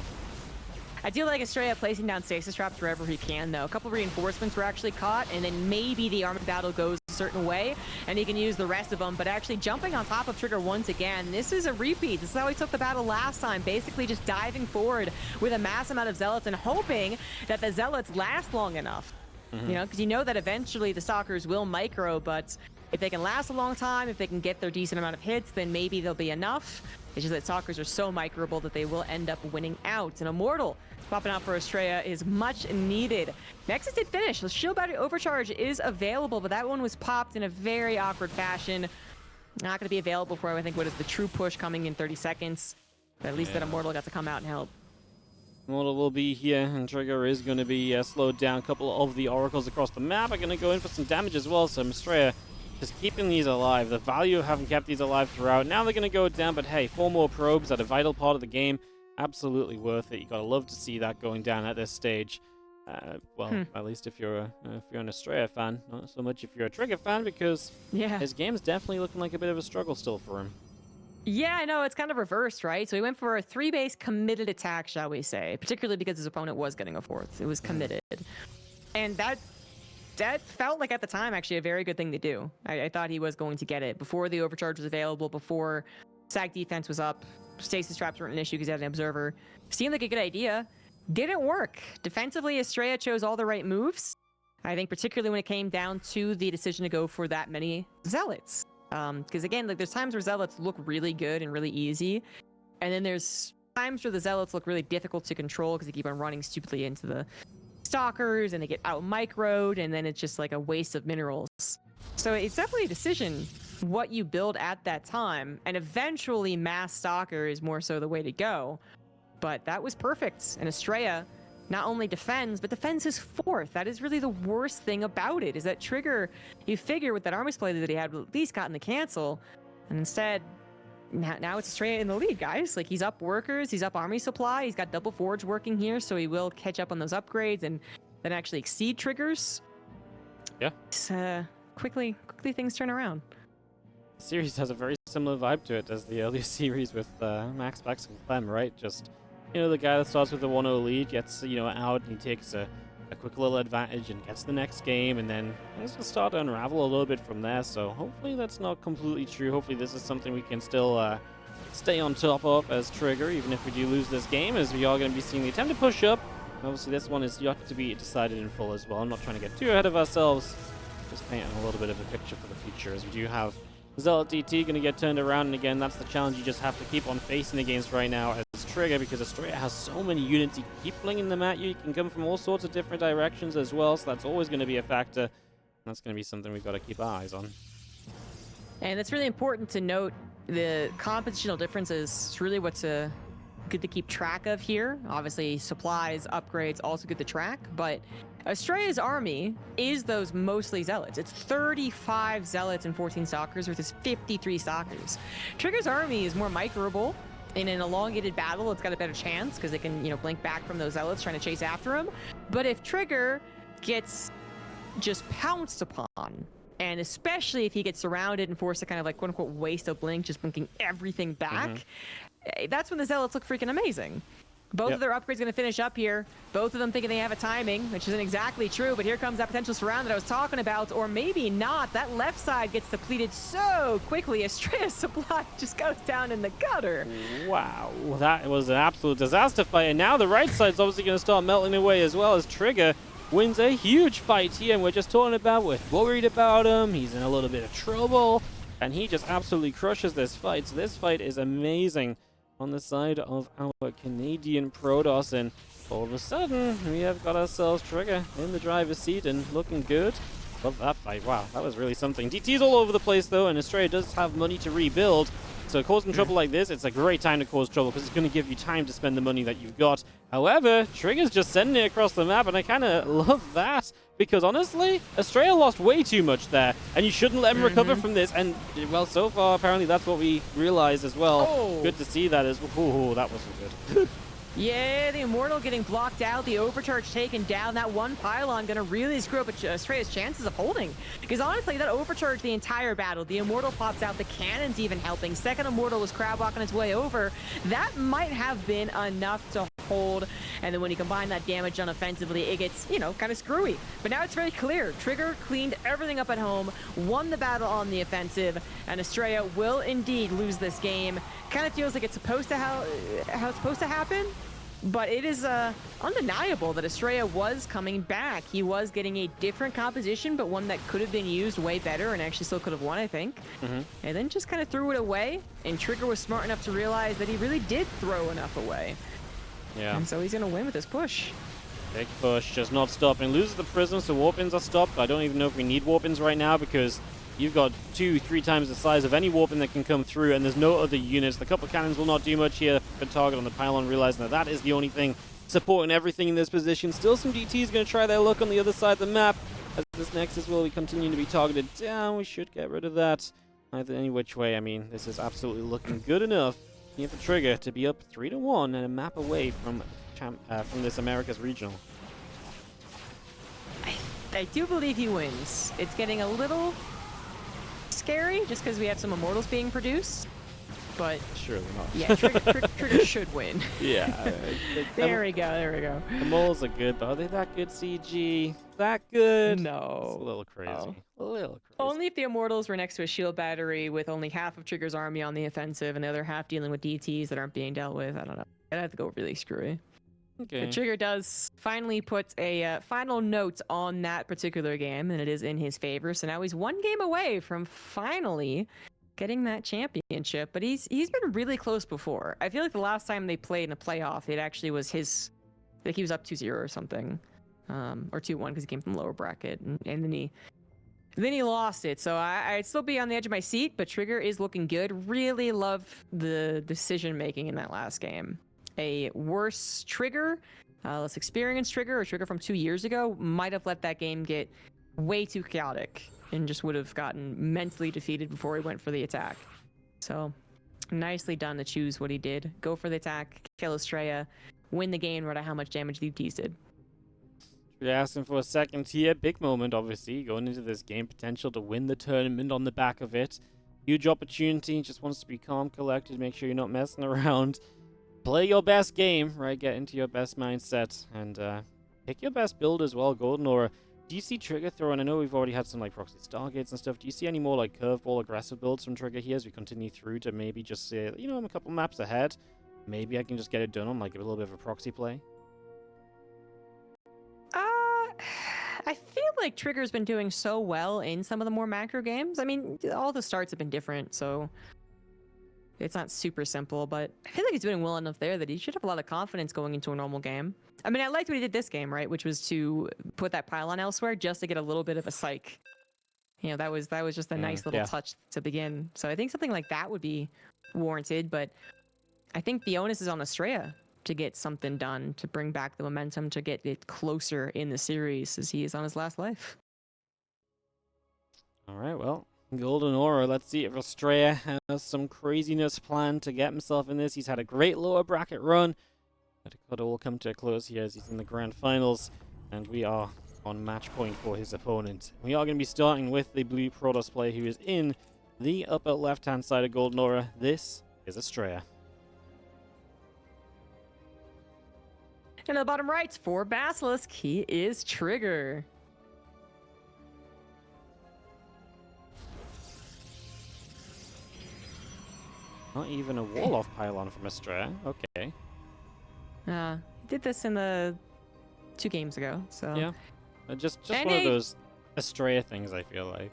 I do like Astrea placing down stasis traps wherever he can, though. A couple reinforcements were actually caught, and then maybe the armored battle goes a certain way, and he can use the rest of them. But actually jumping on top of Trigger once again, this is a repeat. This is how he took the battle last time, basically just diving forward with a mass amount of Zealots and hoping that the Zealots last long enough. You know, because you know that eventually the Stalkers will micro, but if they can last a long time, if they can get their decent amount of hits, then maybe they'll be enough. It's just that Stalkers are so microable that they will end up winning out. An Immortal popping out for Astrea is much needed. Nexus did finish. The Shield Battery Overcharge is available, but that one was popped in a very awkward fashion. Not going to be available for, I think, what is the true push coming in 30 seconds. But at least that Immortal got to come out and help. Immortal will be here, and Trigger is going to be slowed down. A couple of the Oracles across the map are going to go in for some damage as well, so Astrea just keeping these alive. The value of having kept these alive throughout. Now they're going to go down, but hey, 4 more probes at a vital part of the game. Absolutely worth it. You gotta love to see that going down at this stage. Well, at least if you're an Astrea fan, not so much if you're a Trigger fan, because his game's definitely looking like a bit of a struggle still for him. Yeah, I know, it's kind of reversed, right? So he went for a 3-base committed attack, shall we say, particularly because his opponent was getting a 4th. It was committed, and that felt like at the time actually a very good thing to do. I thought he was going to get it before the overcharge was available, before SAC defense was up. Stasis traps weren't an issue because he had an observer. Seemed like a good idea. Didn't work. Defensively, Astrea chose all the right moves. I think particularly when it came down to the decision to go for that many Zealots. Because again, like there's times where Zealots look really good and really easy. And then there's times where the Zealots look really difficult to control because they keep on running stupidly into the Stalkers and they get out microed, and then it's just like a waste of minerals. So it's definitely a decision what you build at that time, and eventually mass Stalker is more so the way to go. But that was perfect, and Astrea not only defends, but defends his 4th. That is really the worst thing about it, is that Trigger, you figure with that army display that he had, at least gotten the cancel, and instead, now it's Astrea in the lead, guys. Like, he's up workers, he's up army supply, he's got double forge working here, so he will catch up on those upgrades and then actually exceed Triggers. Yeah. It's, quickly things turn around. The series has a very similar vibe to it as the earlier series with Max, Bax, and Clem, right? Just, the guy that starts with a 1-0 lead gets, out, and he takes a quick little advantage and gets the next game, and then things will start to unravel a little bit from there. So hopefully that's not completely true. Hopefully this is something we can still stay on top of as Trigger, even if we do lose this game, as we are going to be seeing the attempt to push up. Obviously this one is yet to be decided in full as well. I'm not trying to get too ahead of ourselves. Just painting a little bit of a picture for the future, as we do have Zealot DT going to get turned around, and again, that's the challenge you just have to keep on facing against right now as Trigger, because Astrea has so many units. You can keep flinging them at you. You can come from all sorts of different directions as well, so that's always going to be a factor. That's going to be something we've got to keep our eyes on. And it's really important to note the compositional differences. It's really what's good to keep track of here. Obviously, supplies, upgrades, also good to track, but Astrea's army is those mostly Zealots. It's 35 Zealots and 14 Stalkers versus 53 Stalkers. Trigger's army is more microable. In an elongated battle, it's got a better chance because they can, blink back from those Zealots trying to chase after him. But if Trigger gets just pounced upon, and especially if he gets surrounded and forced to kind of like quote-unquote waste a blink, just blinking everything back, that's when the Zealots look freaking amazing. Both of their upgrades going to finish up here. Both of them thinking they have a timing, which isn't exactly true, but here comes that potential surround that I was talking about, or maybe not. That left side gets depleted so quickly. Astrea's supply just goes down in the gutter. Wow, that was an absolute disaster fight, and now the right side's obviously going to start melting away as well, as Trigger wins a huge fight here, and we're just talking about, we're worried about him, he's in a little bit of trouble, and he just absolutely crushes this fight. So this fight is amazing on the side of our Canadian Protoss, and all of a sudden we have got ourselves Trigger in the driver's seat and looking good. Love that fight. Wow, that was really something. DT's all over the place though, and Astrea does have money to rebuild, So causing trouble like this, it's a great time to cause trouble because it's going to give you time to spend the money that you've got. However, Trigger's just sending it across the map, and I kind of love that because honestly, Astrea lost way too much there, and you shouldn't let him recover from this. And well, so far apparently that's what we realized as well. Oh. Good to see that as well. That wasn't good. Yeah, the Immortal getting blocked out, the Overcharge taken down. That one pylon gonna really screw up Astrea's chances of holding. Because honestly, that Overcharge the entire battle. The Immortal pops out, the cannon's even helping. Second Immortal was crab walking its way over. That might have been enough to hold. And then when you combine that damage on offensively, it gets, you know, kind of screwy. But now it's very clear. Trigger cleaned everything up at home, won the battle on the offensive, and Astrea will indeed lose this game. Kind of feels like it's supposed to how it's supposed to happen. But it is undeniable that Astrea was coming back. He was getting a different composition, but one that could have been used way better and actually still could have won, I think. And then just kind of threw it away. And Trigger was smart enough to realize that he really did throw enough away. Yeah. And so he's going to win with this push. Big push, just not stopping. Loses the prism, so warp-ins are stopped. I don't even know if we need warp-ins right now because you've got 2-3 times the size of any warp-in that can come through, and there's no other units. The couple cannons will not do much here. Good target on the pylon, realizing that is the only thing supporting everything in this position. Still some DTs going to try their luck on the other side of the map. As this Nexus will be continuing to be targeted down, we should get rid of that. Either any which way, I mean, this is absolutely looking good enough here for Trigger to be up 3-1 and a map away from this Americas regional. I do believe he wins. It's getting a little scary just because we have some Immortals being produced, but surely not. Yeah, Trigger should win. Yeah. There we go. The moles are good, but are they that good, CG? That good? No. It's a little crazy. A little crazy. Only if the Immortals were next to a shield battery with only half of Trigger's army on the offensive and the other half dealing with DTs that aren't being dealt with. I don't know. I'd have to go really screwy. Okay. But Trigger does finally put a final note on that particular game, and it is in his favor. So now he's one game away from finally getting that championship. But he's been really close before. I feel like the last time they played in a playoff, it actually was his. Like he was up 2-0 or something, or 2-1 because he came from the lower bracket, and then he lost it. So I'd still be on the edge of my seat. But Trigger is looking good. Really love the decision making in that last game. A worse Trigger, less experienced Trigger, or Trigger from 2 years ago might have let that game get way too chaotic and just would have gotten mentally defeated before he went for the attack. So nicely done to choose what he did. Go for the attack, kill Astrea, win the game, no matter how much damage the UTs did. We're asking for a second here. Big moment, obviously, going into this game. Potential to win the tournament on the back of it. Huge opportunity. Just wants to be calm, collected. Make sure you're not messing around. Play your best game, right? Get into your best mindset and pick your best build as well, Golden Aura. Do you see Trigger throwing? I know we've already had some like Proxy Stargates and stuff. Do you see any more like curveball aggressive builds from Trigger here as we continue through to maybe just say, you know, I'm a couple maps ahead. Maybe I can just get it done on like a little bit of a proxy play. I feel like Trigger's been doing so well in some of the more macro games. I mean, all the starts have been different, so it's not super simple, but I feel like he's doing well enough there that he should have a lot of confidence going into a normal game. I mean, I liked what he did this game, right? Which was to put that pylon elsewhere just to get a little bit of a psych. You know, that was just a nice little touch to begin. So I think something like that would be warranted, but I think the onus is on Astrea to get something done, to bring back the momentum, to get it closer in the series as he is on his last life. All right, well, Golden Aura. Let's see if Astrea has some craziness planned to get himself in this. He's had a great lower bracket run. But it will come to a close here as he's in the grand finals. And we are on match point for his opponent. We are going to be starting with the blue Protoss player who is in the upper left-hand side of Golden Aura. This is Astrea. And at the bottom right, for Basilisk, he is Trigger. Not even a wall-off pylon from Astrea. Okay. He did this in the 2 games ago, so... Yeah. Just one of those Astrea things, I feel like.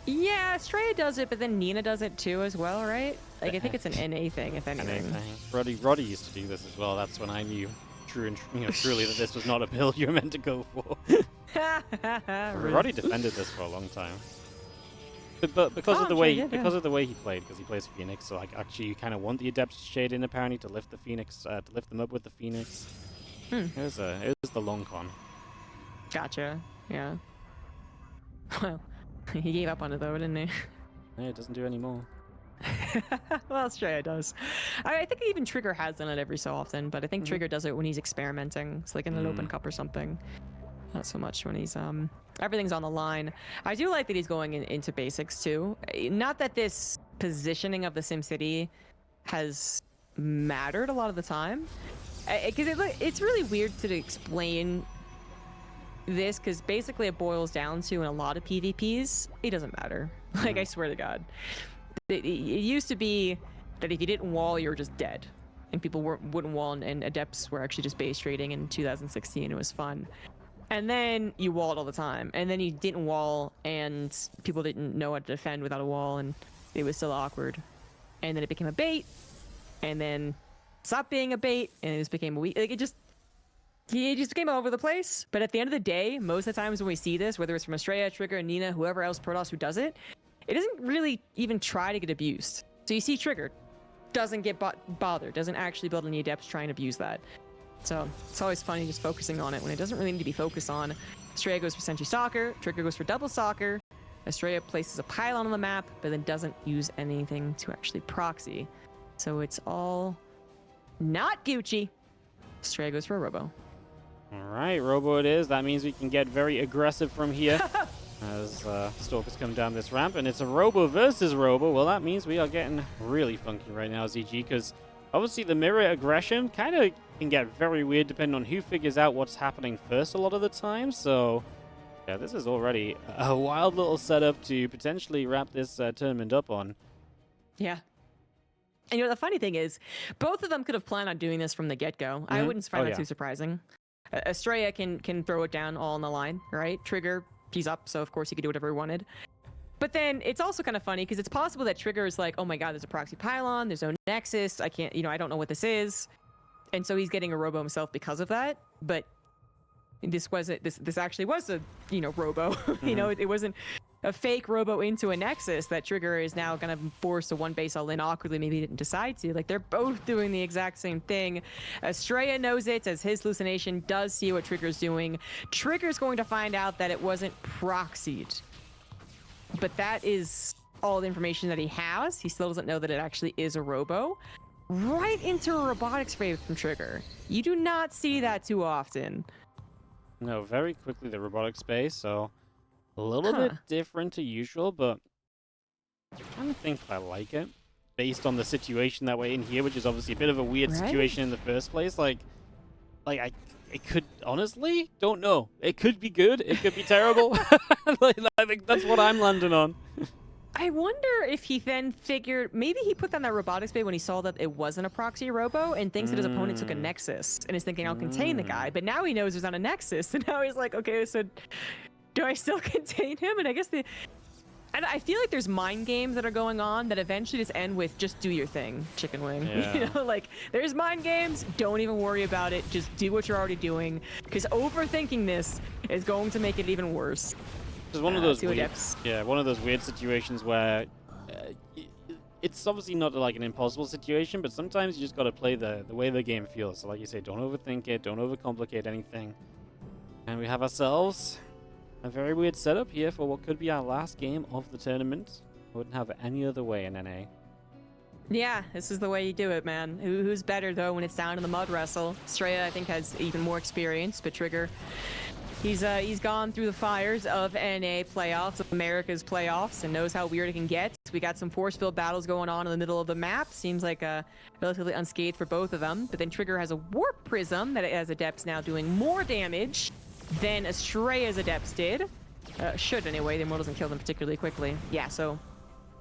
Yeah, Astrea does it, but then Nina does it too as well, right? Like, I think it's an NA thing, if anything. NA thing. Roddy used to do this as well. That's when I knew truly that this was not a build you were meant to go for. Roddy defended this for a long time. But because Oh, of the I'm way sure he did, because of the way he played, because he plays Phoenix, so like actually you kind of want the Adepts to shade in apparently to lift the Phoenix, to lift them up with the Phoenix. It was the long con. Gotcha. Yeah. Well, he gave up on it though, didn't he? Yeah, it doesn't do any more. Well, Astrea does. I think even Trigger has done it every so often, but I think Trigger does it when he's experimenting. It's like in an open cup or something. Not so much when he's everything's on the line. I do like that he's going into basics too. Not that this positioning of the SimCity has mattered a lot of the time, because it's really weird to explain this, because basically it boils down to, in a lot of PvPs, it doesn't matter. Like, I swear to God. It used to be that if you didn't wall, you were just dead. And people wouldn't wall, and Adepts were actually just base trading in 2016. It was fun. And then you walled all the time. And then you didn't wall, and people didn't know how to defend without a wall, and it was still awkward. And then it became a bait, and then stopped being a bait, and it just became a weak. Like, it just became all over the place. But at the end of the day, most of the times when we see this, whether it's from Astrea, Trigger, Nina, whoever else, Protoss, who does it, it doesn't really even try to get abused. So you see Trigger doesn't get bothered, doesn't actually build any Adepts trying to abuse that. So it's always funny just focusing on it when it doesn't really need to be focused on. Astrea goes for Sentry Stalker, Trigger goes for Double Stalker, Astrea places a pylon on the map, but then doesn't use anything to actually proxy. So it's all not Gucci. Astrea goes for a Robo. All right, Robo it is. That means we can get very aggressive from here. As Stalkers come down this ramp, and it's a Robo versus Robo. Well, that means we are getting really funky right now, ZG, because obviously the mirror aggression kind of can get very weird depending on who figures out what's happening first a lot of the time. So, yeah, this is already a wild little setup to potentially wrap this tournament up on. Yeah. And you know, the funny thing is, both of them could have planned on doing this from the get-go. I wouldn't find that too surprising. Astrea can throw it down all on the line, right? Trigger, he's up, so of course he could do whatever he wanted. But then it's also kind of funny because it's possible that Trigger is like, oh my god, there's a proxy pylon, there's no nexus, I can't, I don't know what this is. And so he's getting a Robo himself because of that. But this actually was a, Robo. It wasn't a fake Robo into a nexus that Trigger is now kind of forced to one base all in awkwardly. Maybe he didn't decide to. Like, they're both doing the exact same thing. Astrea knows it, as his hallucination does see what Trigger's doing. Trigger's going to find out that it wasn't proxied. But that is all the information that he has. He still doesn't know that it actually is a Robo. Right into a robotics spray from Trigger. You do not see that too often. No, very quickly the robotic space, so a little bit different to usual, but I kind of think I like it based on the situation that we're in here, which is obviously a bit of a weird situation in the first place. It could, honestly, don't know. It could be good, it could be terrible. I think that's what I'm landing on. I wonder if he then figured, maybe he put down that robotics bay when he saw that it wasn't a proxy Robo and thinks that his opponent took a Nexus and is thinking, I'll contain the guy. But now he knows there's not a Nexus, and now he's like, okay, so do I still contain him? And I guess and I feel like there's mind games that are going on that eventually just end with just do your thing, chicken wing. Yeah. There's mind games, don't even worry about it, just do what you're already doing, because overthinking this is going to make it even worse. It's one of those weird situations where it's obviously not like an impossible situation, but sometimes you just got to play the way the game feels. So like you say, don't overthink it, don't overcomplicate anything. And we have ourselves a very weird setup here for what could be our last game of the tournament. I wouldn't have it any other way in NA. Yeah, this is the way you do it, man. Who's better, though, when it's down in the mud wrestle? Astrea, I think, has even more experience, but Trigger, he's gone through the fires of NA playoffs, of America's playoffs, and knows how weird it can get. We got some force-filled battles going on in the middle of the map. Seems like relatively unscathed for both of them. But then Trigger has a Warp Prism that has Adepts now doing more damage than Astrea's Adepts did. Should anyway, the Immortal doesn't kill them particularly quickly. Yeah, so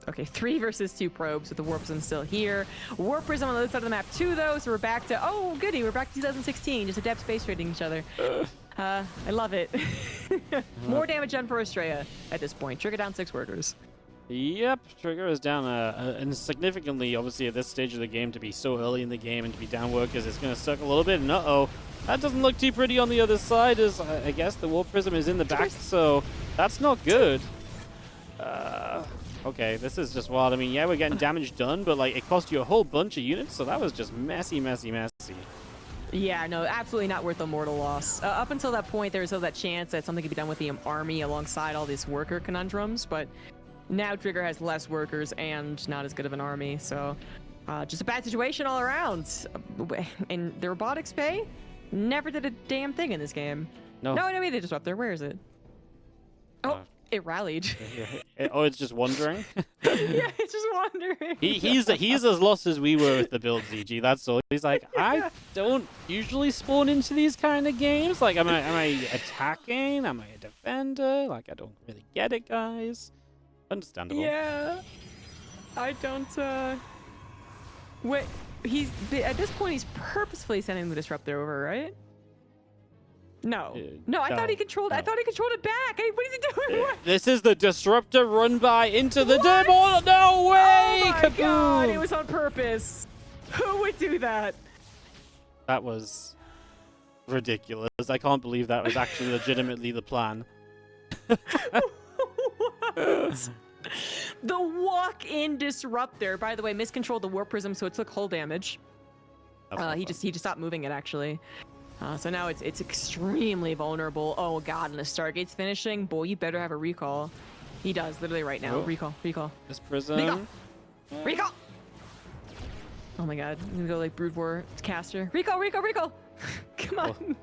okay, 3 versus 2 probes with the Warp Prism still here. Warp Prism on the other side of the map too, though, so we're back to, oh goody, we're back to 2016, just Adepts space trading each other. I love it. More damage done for Astrea at this point. Trigger down 6 workers. Yep, Trigger is down and significantly, obviously, at this stage of the game, to be so early in the game and to be down workers, it's going to suck a little bit, and uh-oh. That doesn't look too pretty on the other side, as I guess the Warp Prism is in the back, so that's not good. Okay, this is just wild. I mean, yeah, we're getting damage done, but like it cost you a whole bunch of units, so that was just messy, messy, messy. Yeah, no, absolutely not worth the mortal loss. Up until that point, there was still that chance that something could be done with the army alongside all these worker conundrums, but now Trigger has less workers and not as good of an army, so just a bad situation all around. And the robotics pay never did a damn thing in this game. No. No, they disruptor. Where is it? Oh, it rallied. Oh, it's just wandering. Yeah, it's just wandering. He's as lost as we were with the build, ZG. That's all. He's like, I don't usually spawn into these kind of games. Like, am I attacking? Am I a defender? Like, I don't really get it, guys. Understandable. Yeah, I don't. Wait, at this point he's purposefully sending the disruptor over, right? No, no, I thought he controlled. No. I thought he controlled it back. Hey, what is he doing? This is the disruptor run by into the demo. No way! Oh my Kaboom! god! It was on purpose. Who would do that? That was ridiculous. I can't believe that was actually legitimately the plan. What? The walk-in disruptor, by the way, miscontrolled the warp prism, so it took hull damage. He just stopped moving it actually. So now it's extremely vulnerable. Oh god, and the Stargate's finishing. Boy, you better have a recall. He does literally right now. Oh. Recall. This prism. Recall. Oh my god, I'm gonna go like Brood War caster. Recall. Come on.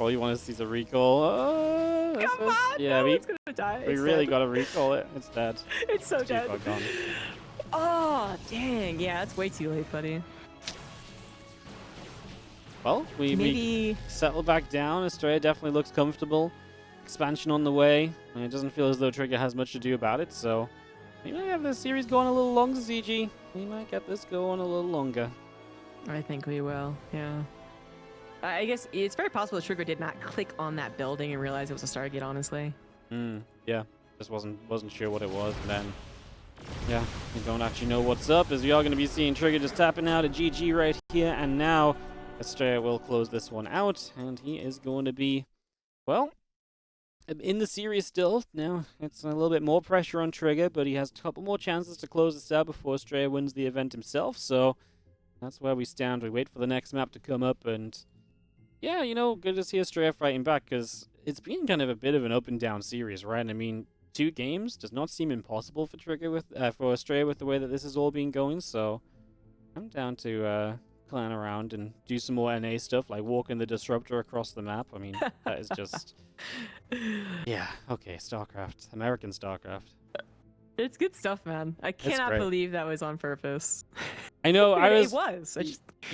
All you want to see is a recall. Come on. Yeah, no, we it's gonna die. we It's really dead. gotta recall it. It's dead. It's so Too dead. far gone. Oh dang, yeah, it's way too late, buddy. Well, we Maybe settle back down. Astrea definitely looks comfortable. Expansion on the way. And it doesn't feel as though Trigger has much to do about it, so we might have this series going a little longer, ZG. We might get this going a little longer. I think we will. Yeah. I guess it's very possible that Trigger did not click on that building and realize it was a Stargate. Honestly. Yeah. Just wasn't sure what it was, and then yeah, we don't actually know what's up, as we are going to be seeing Trigger just tapping out a GG right here and now. Astrea will close this one out, and he is going to be, well, in the series still. Now, it's a little bit more pressure on Trigger, but he has a couple more chances to close this out before Astrea wins the event himself, so that's where we stand. We wait for the next map to come up, and yeah, you know, good to see Astrea fighting back, because it's been kind of a bit of an up-and-down series, right? I mean, 2 games does not seem impossible for for Astrea with the way that this has all been going, so I'm down to clan around and do some more NA stuff, like walking the disruptor across the map. I mean, that is just yeah, okay, StarCraft, American StarCraft. It's good stuff, man. I cannot believe that was on purpose. I know. It was.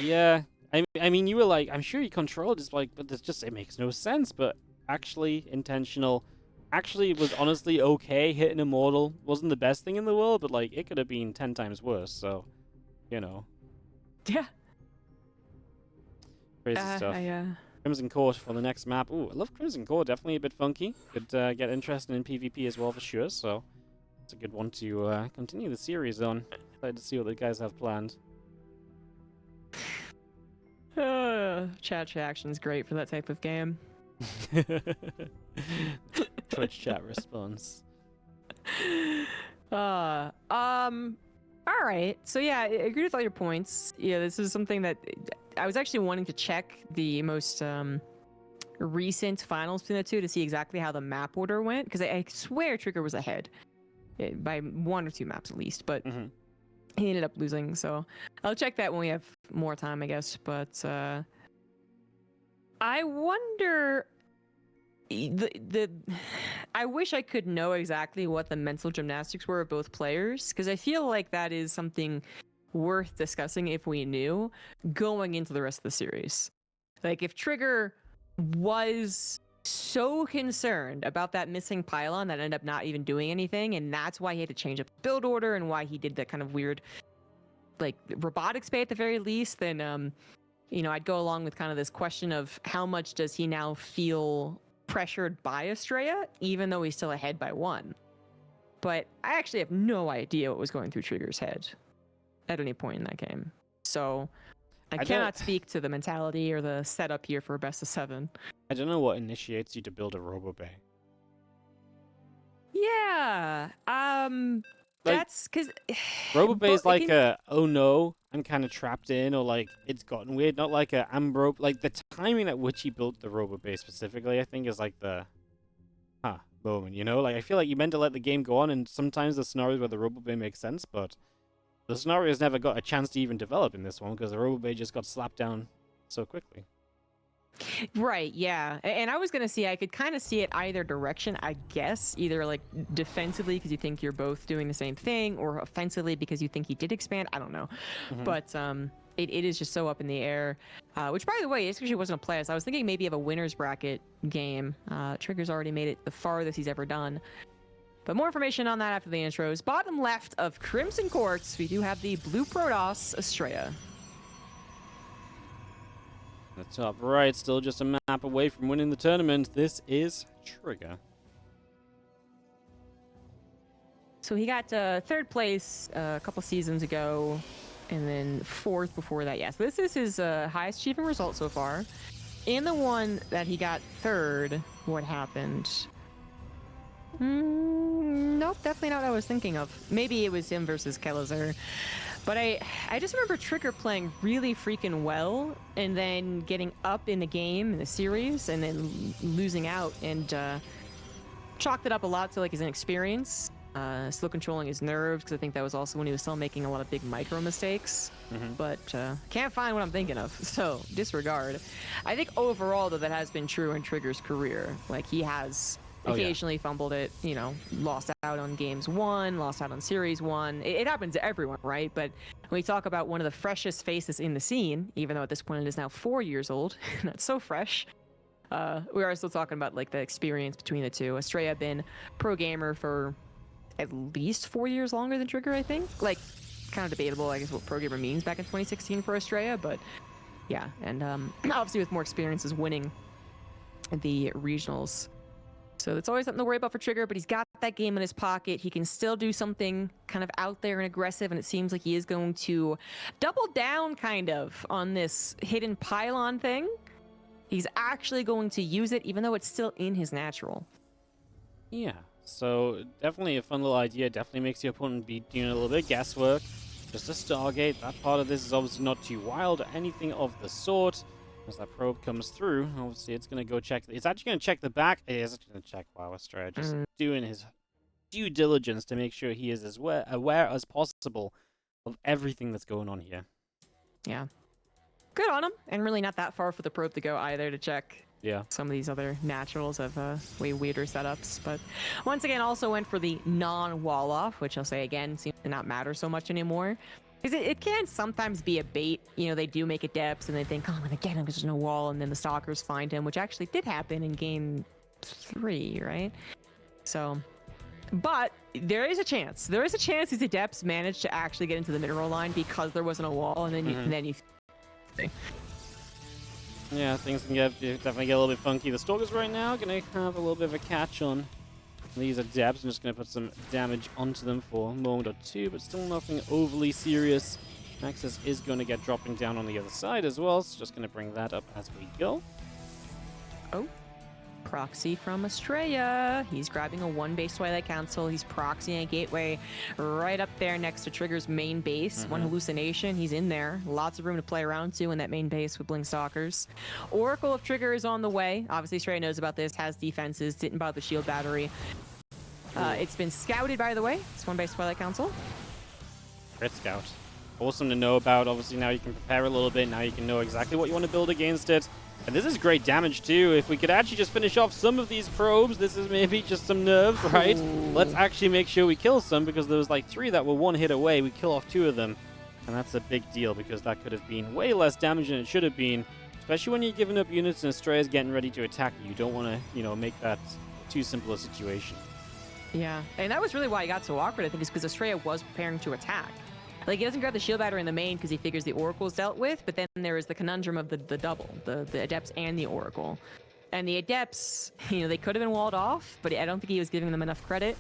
Yeah, I mean, you were like, I'm sure you controlled. It's like, but it makes no sense. But actually, intentional. Actually, it was honestly okay. Hitting Immortal wasn't the best thing in the world, but like, it could have been 10 times worse. So, you know. Yeah. Crazy stuff. Crimson Court for the next map. Ooh, I love Crimson Court. Definitely a bit funky. Could get interested in PvP as well for sure. So it's a good one to continue the series on. Excited to see what the guys have planned. Chat reaction's great for that type of game. Twitch chat response. All right. So yeah, I agree with all your points. Yeah, this is something that I was actually wanting to check the most recent finals between the two to see exactly how the map order went, because I swear Trigger was ahead by 1 or 2 maps at least, but he ended up losing. So I'll check that when we have more time, I guess. But I wonder. I wish I could know exactly what the mental gymnastics were of both players, because I feel like that is something worth discussing if we knew going into the rest of the series. Like, if Trigger was so concerned about that missing pylon that ended up not even doing anything, and that's why he had to change up the build order and why he did that kind of weird, like, robotics pay at the very least, then you know, I'd go along with kind of this question of how much does he now feel pressured by Astrea, even though he's still ahead by 1. But I actually have no idea what was going through Trigger's head at any point in that game. So I cannot speak to the mentality or the setup here for a best of 7. I don't know what initiates you to build a RoboBay. Yeah. Like, That's because Robo is like a, oh no, I'm kind of trapped in, or like, it's gotten weird. Not like a, I'm broke. Like, the timing at which he built the Robo Base specifically, I think, is like the, moment, you know? Like, I feel like you meant to let the game go on, and sometimes the scenarios where the Robo Bay makes sense, but the scenarios never got a chance to even develop in this one, because the Robo Bay just got slapped down so quickly. Right, yeah. And I was going to see, I could kind of see it either direction, I guess. Either like defensively because you think you're both doing the same thing, or offensively because you think he did expand. I don't know. But it is just so up in the air. Which, by the way, it actually wasn't a play. I was thinking maybe of a winner's bracket game. Trigger's already made it the farthest he's ever done. But more information on that after the intros. Bottom left of Crimson Courts, we do have the Blue Protoss Astrea. The top right, still just a map away from winning the tournament. This is Trigger. So he got third place a couple seasons ago, and then fourth before that. Yes, this is his highest achieving result so far. In the one that he got third, what happened? Nope, definitely not what I was thinking of. Maybe it was him versus Kellezer. But I just remember Trigger playing really freaking well, and then getting up in the game, in the series, and then losing out, and chalked it up a lot to like his inexperience, still controlling his nerves, because I think that was also when he was still making a lot of big micro mistakes. But can't find what I'm thinking of, so disregard. I think overall, though, that has been true in Trigger's career. Like, he has occasionally fumbled it, you know, lost out on games won, lost out on series won. It happens to everyone, right? But when we talk about one of the freshest faces in the scene, even though at this point it is now 4 years old, not so fresh, we are still talking about like the experience between the two. Astrea had been pro gamer for at least 4 years longer than Trigger, I think. Like, kind of debatable, I guess, what pro gamer means back in 2016 for Astrea, but yeah. And obviously with more experiences winning the regionals. So it's always something to worry about for Trigger, but he's got that game in his pocket. He can still do something kind of out there and aggressive, and it seems like he is going to double down kind of on this hidden pylon thing. He's actually going to use it, even though it's still in his natural. Yeah, so definitely a fun little idea. Definitely makes your opponent be doing a little bit of guesswork. Just a Stargate. That part of this is obviously not too wild or anything of the sort. As that probe comes through, obviously it's going to go check. It's actually going to check the back. It is actually going to check Astrea, just doing his due diligence to make sure he is as aware as possible of everything that's going on here. Yeah. Good on him. And really not that far for the probe to go either to check some of these other naturals of way weirder setups. But once again, also went for the non-wall off, which I'll say again seems to not matter so much anymore. Because it can sometimes be a bait. You know, they do make adepts and they think, oh, I'm going to get him because there's no wall. And then the stalkers find him, which actually did happen in game 3, right? So, but there is a chance. There is a chance these adepts managed to actually get into the mineral line because there wasn't a wall. And then you yeah, things can definitely get a little bit funky. The stalkers right now going to have a little bit of a catch on these adepts. I'm just going to put some damage onto them for a moment or two, but still nothing overly serious. Nexus is going to get dropping down on the other side as well, so just going to bring that up as we go. Oh, Proxy from Astrea. He's grabbing a 1-base Twilight Council. He's proxying a gateway right up there next to Trigger's main base. One hallucination. He's in there. Lots of room to play around to in that main base with Blink Stalkers. Oracle of Trigger is on the way. Obviously, Astrea knows about this. Has defenses. Didn't bother the shield battery. It's been scouted, by the way. It's 1-base Twilight Council. Crit Scout. Awesome to know about. Obviously, now you can prepare a little bit. Now you can know exactly what you want to build against it. And this is great damage, too. If we could actually just finish off some of these probes, this is maybe just some nerves, right? Let's actually make sure we kill some, because there was like 3 that were 1 hit away. We kill off 2 of them. And that's a big deal, because that could have been way less damage than it should have been. Especially when you're giving up units and Astrea is getting ready to attack you. You don't want to, you know, make that too simple a situation. Yeah, and that was really why it got so awkward, I think, is because Astrea was preparing to attack. Like, he doesn't grab the shield battery in the main because he figures the Oracle's dealt with, but then there is the conundrum of the double, the Adepts and the Oracle. And the Adepts, you know, they could have been walled off, but I don't think he was giving them enough credit.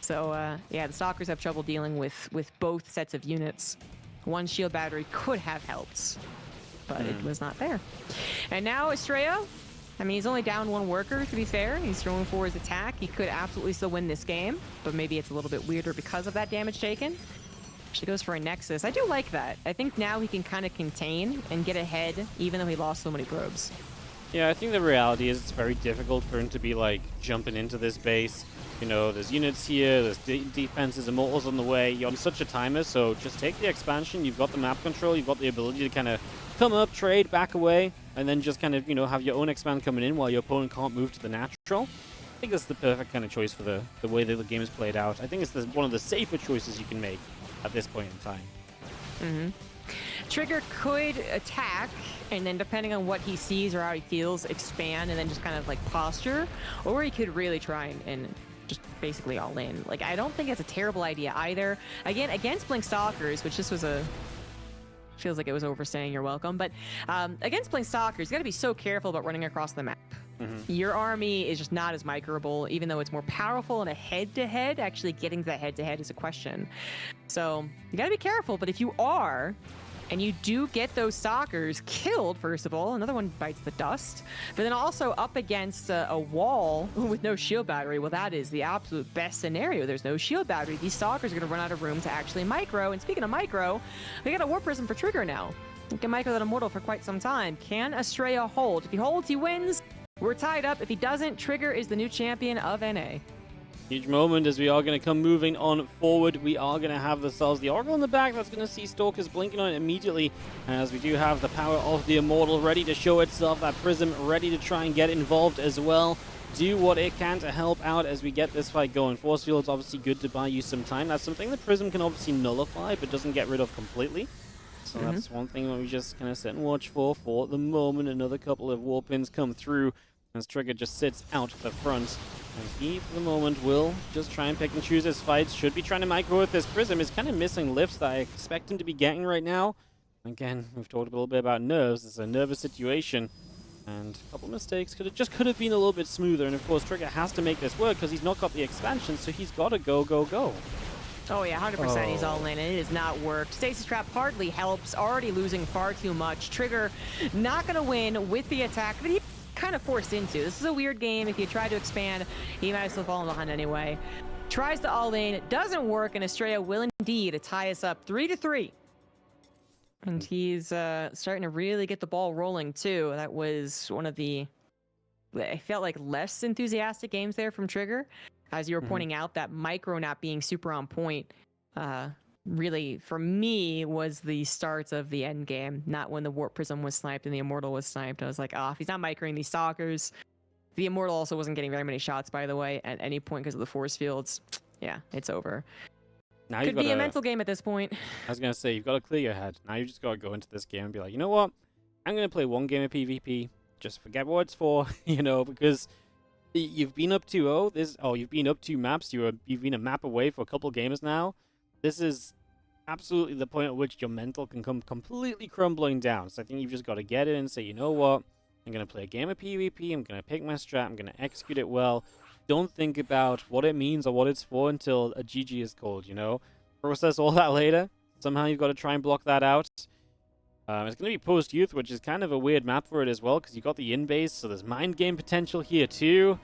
So, yeah, the Stalkers have trouble dealing with both sets of units. One shield battery could have helped, but it was not there. And now Astrea I mean, he's only down one worker, to be fair. He's throwing for his attack. He could absolutely still win this game, but maybe it's a little bit weirder because of that damage taken. She goes for a Nexus. I do like that. I think now he can kind of contain and get ahead, even though he lost so many probes. Yeah, I think the reality is it's very difficult for him to be, like, jumping into this base. You know, there's units here, there's defenses, immortals on the way. You're on such a timer, so just take the expansion. You've got the map control. You've got the ability to kind of come up, trade, back away, and then just kind of, you know, have your own expand coming in while your opponent can't move to the natural. I think that's the perfect kind of choice for the way that the game is played out. I think it's one of the safer choices you can make at this point in time. Mm-hmm. Trigger could attack, and then depending on what he sees or how he feels, expand and then just kind of like posture, or he could really try and just basically all in. Like, I don't think it's a terrible idea either. Again, against Blink Stalkers, which this was feels like it was overstaying your welcome, but against Blink Stalkers, you got to be so careful about running across the map. Mm-hmm. Your army is just not as microable, even though it's more powerful in a head-to-head. Actually getting to that head-to-head is a question. So you got to be careful, but if you are, and you do get those stalkers killed, first of all, another one bites the dust, but then also up against a wall with no shield battery, well, that is the absolute best scenario. There's no shield battery. These stalkers are going to run out of room to actually micro, and speaking of micro, we got a Warp Prism for Trigger now. He can micro that Immortal for quite some time. Can Astrea hold? If he holds, he wins. We're tied up. If he doesn't, Trigger is the new champion of NA. Huge moment as we are going to come moving on forward. We are going to have ourselves the Oracle in the back. That's going to see Stalkers blinking on it immediately, as we do have the power of the Immortal ready to show itself. That Prism ready to try and get involved as well. Do what it can to help out as we get this fight going. Force Field's obviously good to buy you some time. That's something the Prism can obviously nullify, but doesn't get rid of completely. So that's one thing that we just kind of sit and watch for the moment. Another couple of Warpins come through as Trigger just sits out the front. And he, for the moment, will just try and pick and choose his fights. Should be trying to micro with this Prism. Is kind of missing lifts that I expect him to be getting right now. Again, we've talked a little bit about nerves. It's a nervous situation. And a couple of mistakes could have been a little bit smoother. And of course, Trigger has to make this work because he's not got the expansion, so he's got to go, go, go. Oh yeah, 100% he's all in, and it has not worked. Stasis Trap hardly helps, already losing far too much. Trigger not going to win with the attack that he kind of forced into. This is a weird game. If you try to expand, he might as well fall behind anyway. Tries to all in, it doesn't work, and Astrea will indeed tie us up 3-3. And he's starting to really get the ball rolling too. That was one of the, I felt like, less enthusiastic games there from Trigger. As you were pointing out, that micro not being super on point, really, for me, was the start of the end game, not when the Warp Prism was sniped and the Immortal was sniped. I was like, if he's not microing these stalkers. The Immortal also wasn't getting very many shots, by the way, at any point because of the force fields. Yeah, it's over. Now Could be a mental game at this point. I was going to say, you've got to clear your head. Now you just got to go into this game and be like, you know what? I'm going to play one game of PvP. Just forget what it's for, you know, because you've been up 2-0. You've been up 2 maps. You've been a map away for a couple games now. This is absolutely the point at which your mental can come completely crumbling down. So I think you've just got to get in and say, you know what? I'm going to play a game of PvP. I'm going to pick my strat. I'm going to execute it well. Don't think about what it means or what it's for until a GG is called, you know? Process all that later. Somehow you've got to try and block that out. It's going to be post-youth, which is kind of a weird map for it as well, because you've got the in-base, so there's mind game potential here too.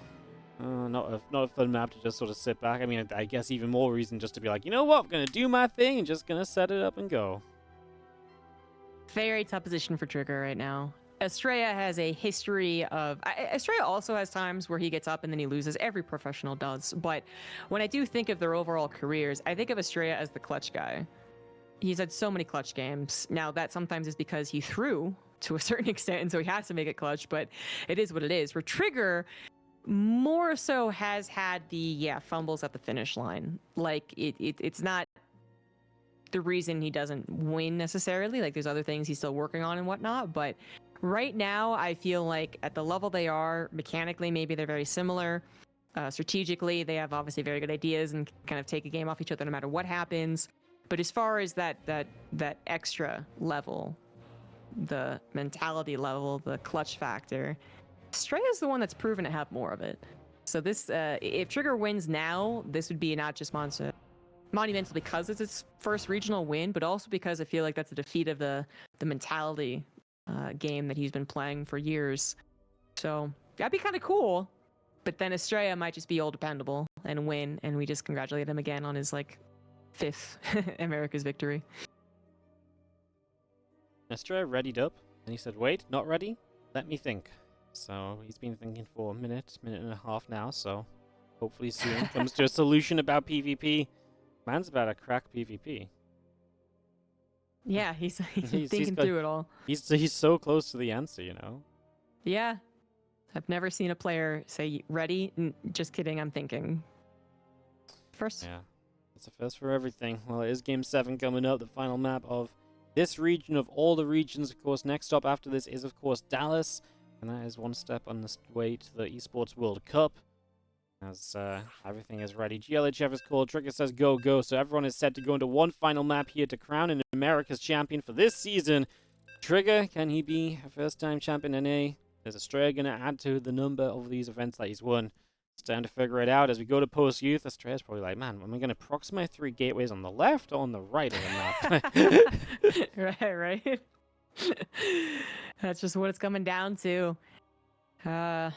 Not a fun map to just sort of sit back. I mean, I guess even more reason just to be like, you know what, I'm going to do my thing and just going to set it up and go. Very tough position for Trigger right now. Astrea has a history of... Astrea also has times where he gets up and then he loses. Every professional does. But when I do think of their overall careers, I think of Astrea as the clutch guy. He's had so many clutch games. Now, that sometimes is because he threw to a certain extent, and so he has to make it clutch, but it is what it is. Where Trigger more so has had the, fumbles at the finish line. Like, it's not the reason he doesn't win necessarily. Like, there's other things he's still working on and whatnot, but right now, I feel like at the level they are, mechanically, maybe they're very similar. Strategically, they have obviously very good ideas and kind of take a game off each other no matter what happens. But as far as that extra level, the mentality level, the clutch factor, Astrea is the one that's proven to have more of it. So this, if Trigger wins now, this would be not just monumental because it's its first regional win, but also because I feel like that's a defeat of the mentality game that he's been playing for years. So That'd be kind of cool. But then Astrea might just be all dependable and win, and we just congratulate him again on his, like, 5th America's victory. Astrea readied up, and he said, wait, not ready? Let me think. So he's been thinking for a minute and a half now, so hopefully soon comes to a solution about PvP. Man's about to crack PvP. Yeah, he's thinking through it all. He's so close to the answer, you know? Yeah. I've never seen a player say, ready? Just kidding, I'm thinking. First. Yeah. It's a first for everything. Well, it is Game 7 coming up, the final map of this region of all the regions. Of course, next stop after this is, of course, Dallas. And that is one step on the way to the Esports World Cup. As everything is ready. GLHF is called. Trigger says go, go. So everyone is set to go into one final map here to crown an America's champion for this season. Trigger, can he be a first-time champion NA? Is Astrea going to add to the number of these events that he's won? It's time to figure it out. As we go to post-youth, Astrea's probably like, man, am I going to proxy my 3 gateways on the left or on the right of the map? Right. That's just what it's coming down to. I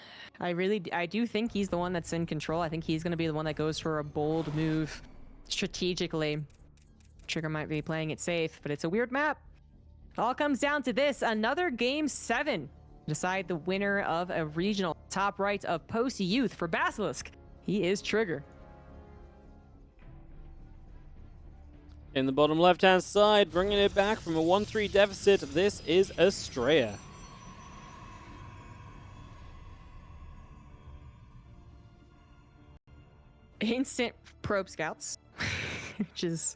do think he's the one that's in control. I think he's going to be the one that goes for a bold move strategically. Trigger might be playing it safe, but it's a weird map. All comes down to this. Another Game 7. Decide the winner of a regional. Top right of Post Youth for Basilisk. He is Trigger. In the bottom left-hand side, bringing it back from a 1-3 deficit, this is Astrea. Instant probe scouts, which is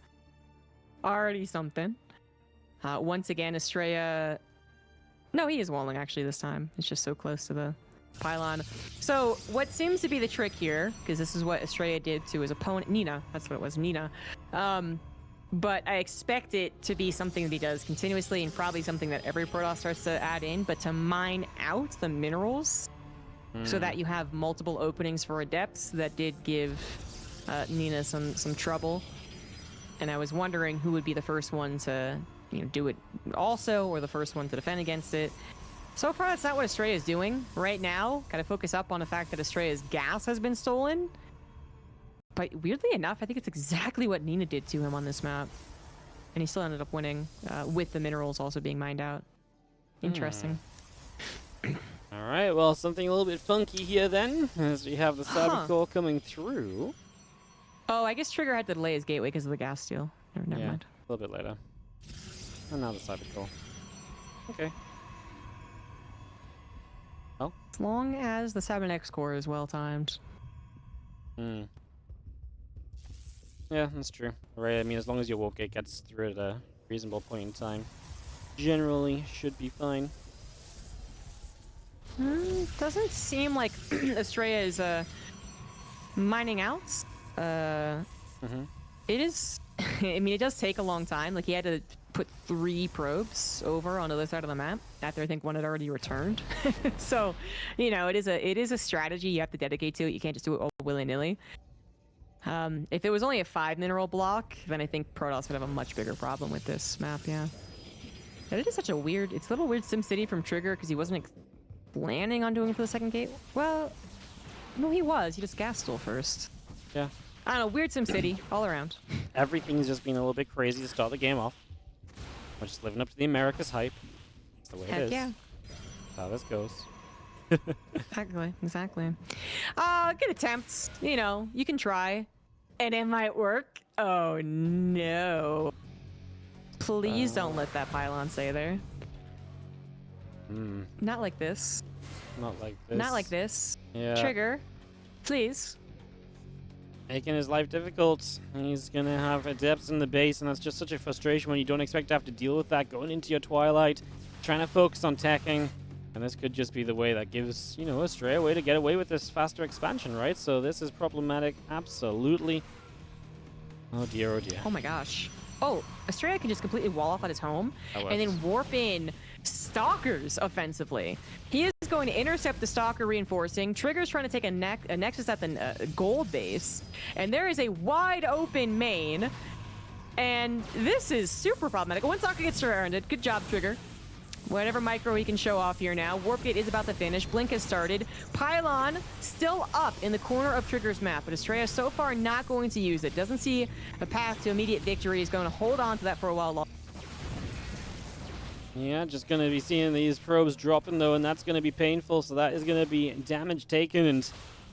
already something. Once again, Astrea... No, he is walling actually this time. It's just so close to the pylon. So what seems to be the trick here, because this is what Astrea did to his opponent, Nina. That's what it was, Nina. But I expect it to be something that he does continuously and probably something that every Protoss starts to add in, but to mine out the minerals so that you have multiple openings for adepts. That did give Nina some trouble. And I was wondering who would be the first one to do it also, or the first one to defend against it. So far, that's not what Astrea is doing right now. Gotta focus up on the fact that Astrea's gas has been stolen. But weirdly enough, I think it's exactly what Nina did to him on this map. And he still ended up winning, with the minerals also being mined out. Interesting. Alright, well, something a little bit funky here then, as we have the cyber core coming through. Oh, I guess Trigger had to delay his gateway because of the gas steal. Never mind. A little bit later. And now the cyber core. Okay. Oh. As long as the 7X core is well timed. Yeah, that's true. Right, I mean, as long as your walk gate gets through at a reasonable point in time, generally should be fine. Doesn't seem like Astrea is mining out. It is. I mean, it does take a long time. Like, he had to put 3 probes over on the other side of the map after I think one had already returned. So, it is a strategy you have to dedicate to it. You can't just do it all willy-nilly. If it was only a 5 mineral block, then I think Protoss would have a much bigger problem with this map. Yeah. And it is such a weird. It's a little weird SimCity from Trigger because he wasn't planning on doing it for the second gate. Well, no, he was. He just gas stole first. Yeah. I don't know. Weird SimCity all around. Everything's just been a little bit crazy to start the game off. We're just living up to the America's hype. That's the way it is. Yeah. That's how this goes. Exactly. Good attempts. You can try. And it might work. Oh, no. Please don't let that pylon stay there. Not like this. Not like this. Not like this. Yeah. Trigger. Please. Making his life difficult. He's going to have adepts in the base, and that's just such a frustration when you don't expect to have to deal with that going into your Twilight, trying to focus on teching. And this could just be the way that gives, Astrea a way to get away with this faster expansion, right? So this is problematic, absolutely. Oh dear, oh dear. Oh my gosh. Oh, Astrea can just completely wall off at his home and then warp in Stalkers offensively. He is going to intercept the Stalker reinforcing. Trigger's trying to take a Nexus at the gold base. And there is a wide open main. And this is super problematic. One Stalker gets surrounded. Good job, Trigger. Whatever micro he can show off here now. Warp Gate is about to finish. Blink has started. Pylon still up in the corner of Trigger's map, but Astrea so far not going to use it. Doesn't see a path to immediate victory. He's going to hold on to that for a while longer. Yeah, just going to be seeing these probes dropping, though, and that's going to be painful. So that is going to be damage taken, and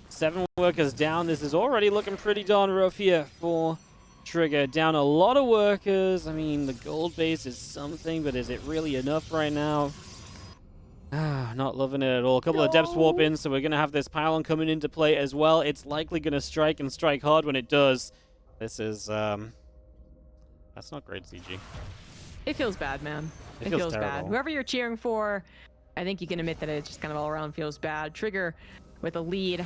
7 workers down. This is already looking pretty darn rough here for Trigger. Down a lot of workers. I mean, the gold base is something, but is it really enough right now? Not loving it at all. A couple of depths warp in, so we're going to have this pylon coming into play as well. It's likely going to strike and strike hard when it does. This is, that's not great, CG. It feels bad, man. It feels bad. Whoever you're cheering for, I think you can admit that it just kind of all around feels bad. Trigger with a lead,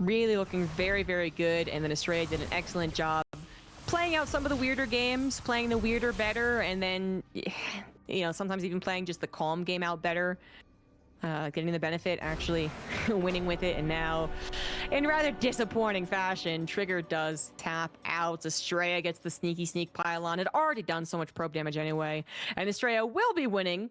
really looking very, very good. And then Astrea did an excellent job playing out some of the weirder games, playing the weirder better, and then, you know, sometimes even playing just the calm game out better. Getting the benefit, actually winning with it, and now, in rather disappointing fashion, Trigger does tap out. Astrea gets the sneaky sneak pylon. It already done so much probe damage anyway, and Astrea will be winning.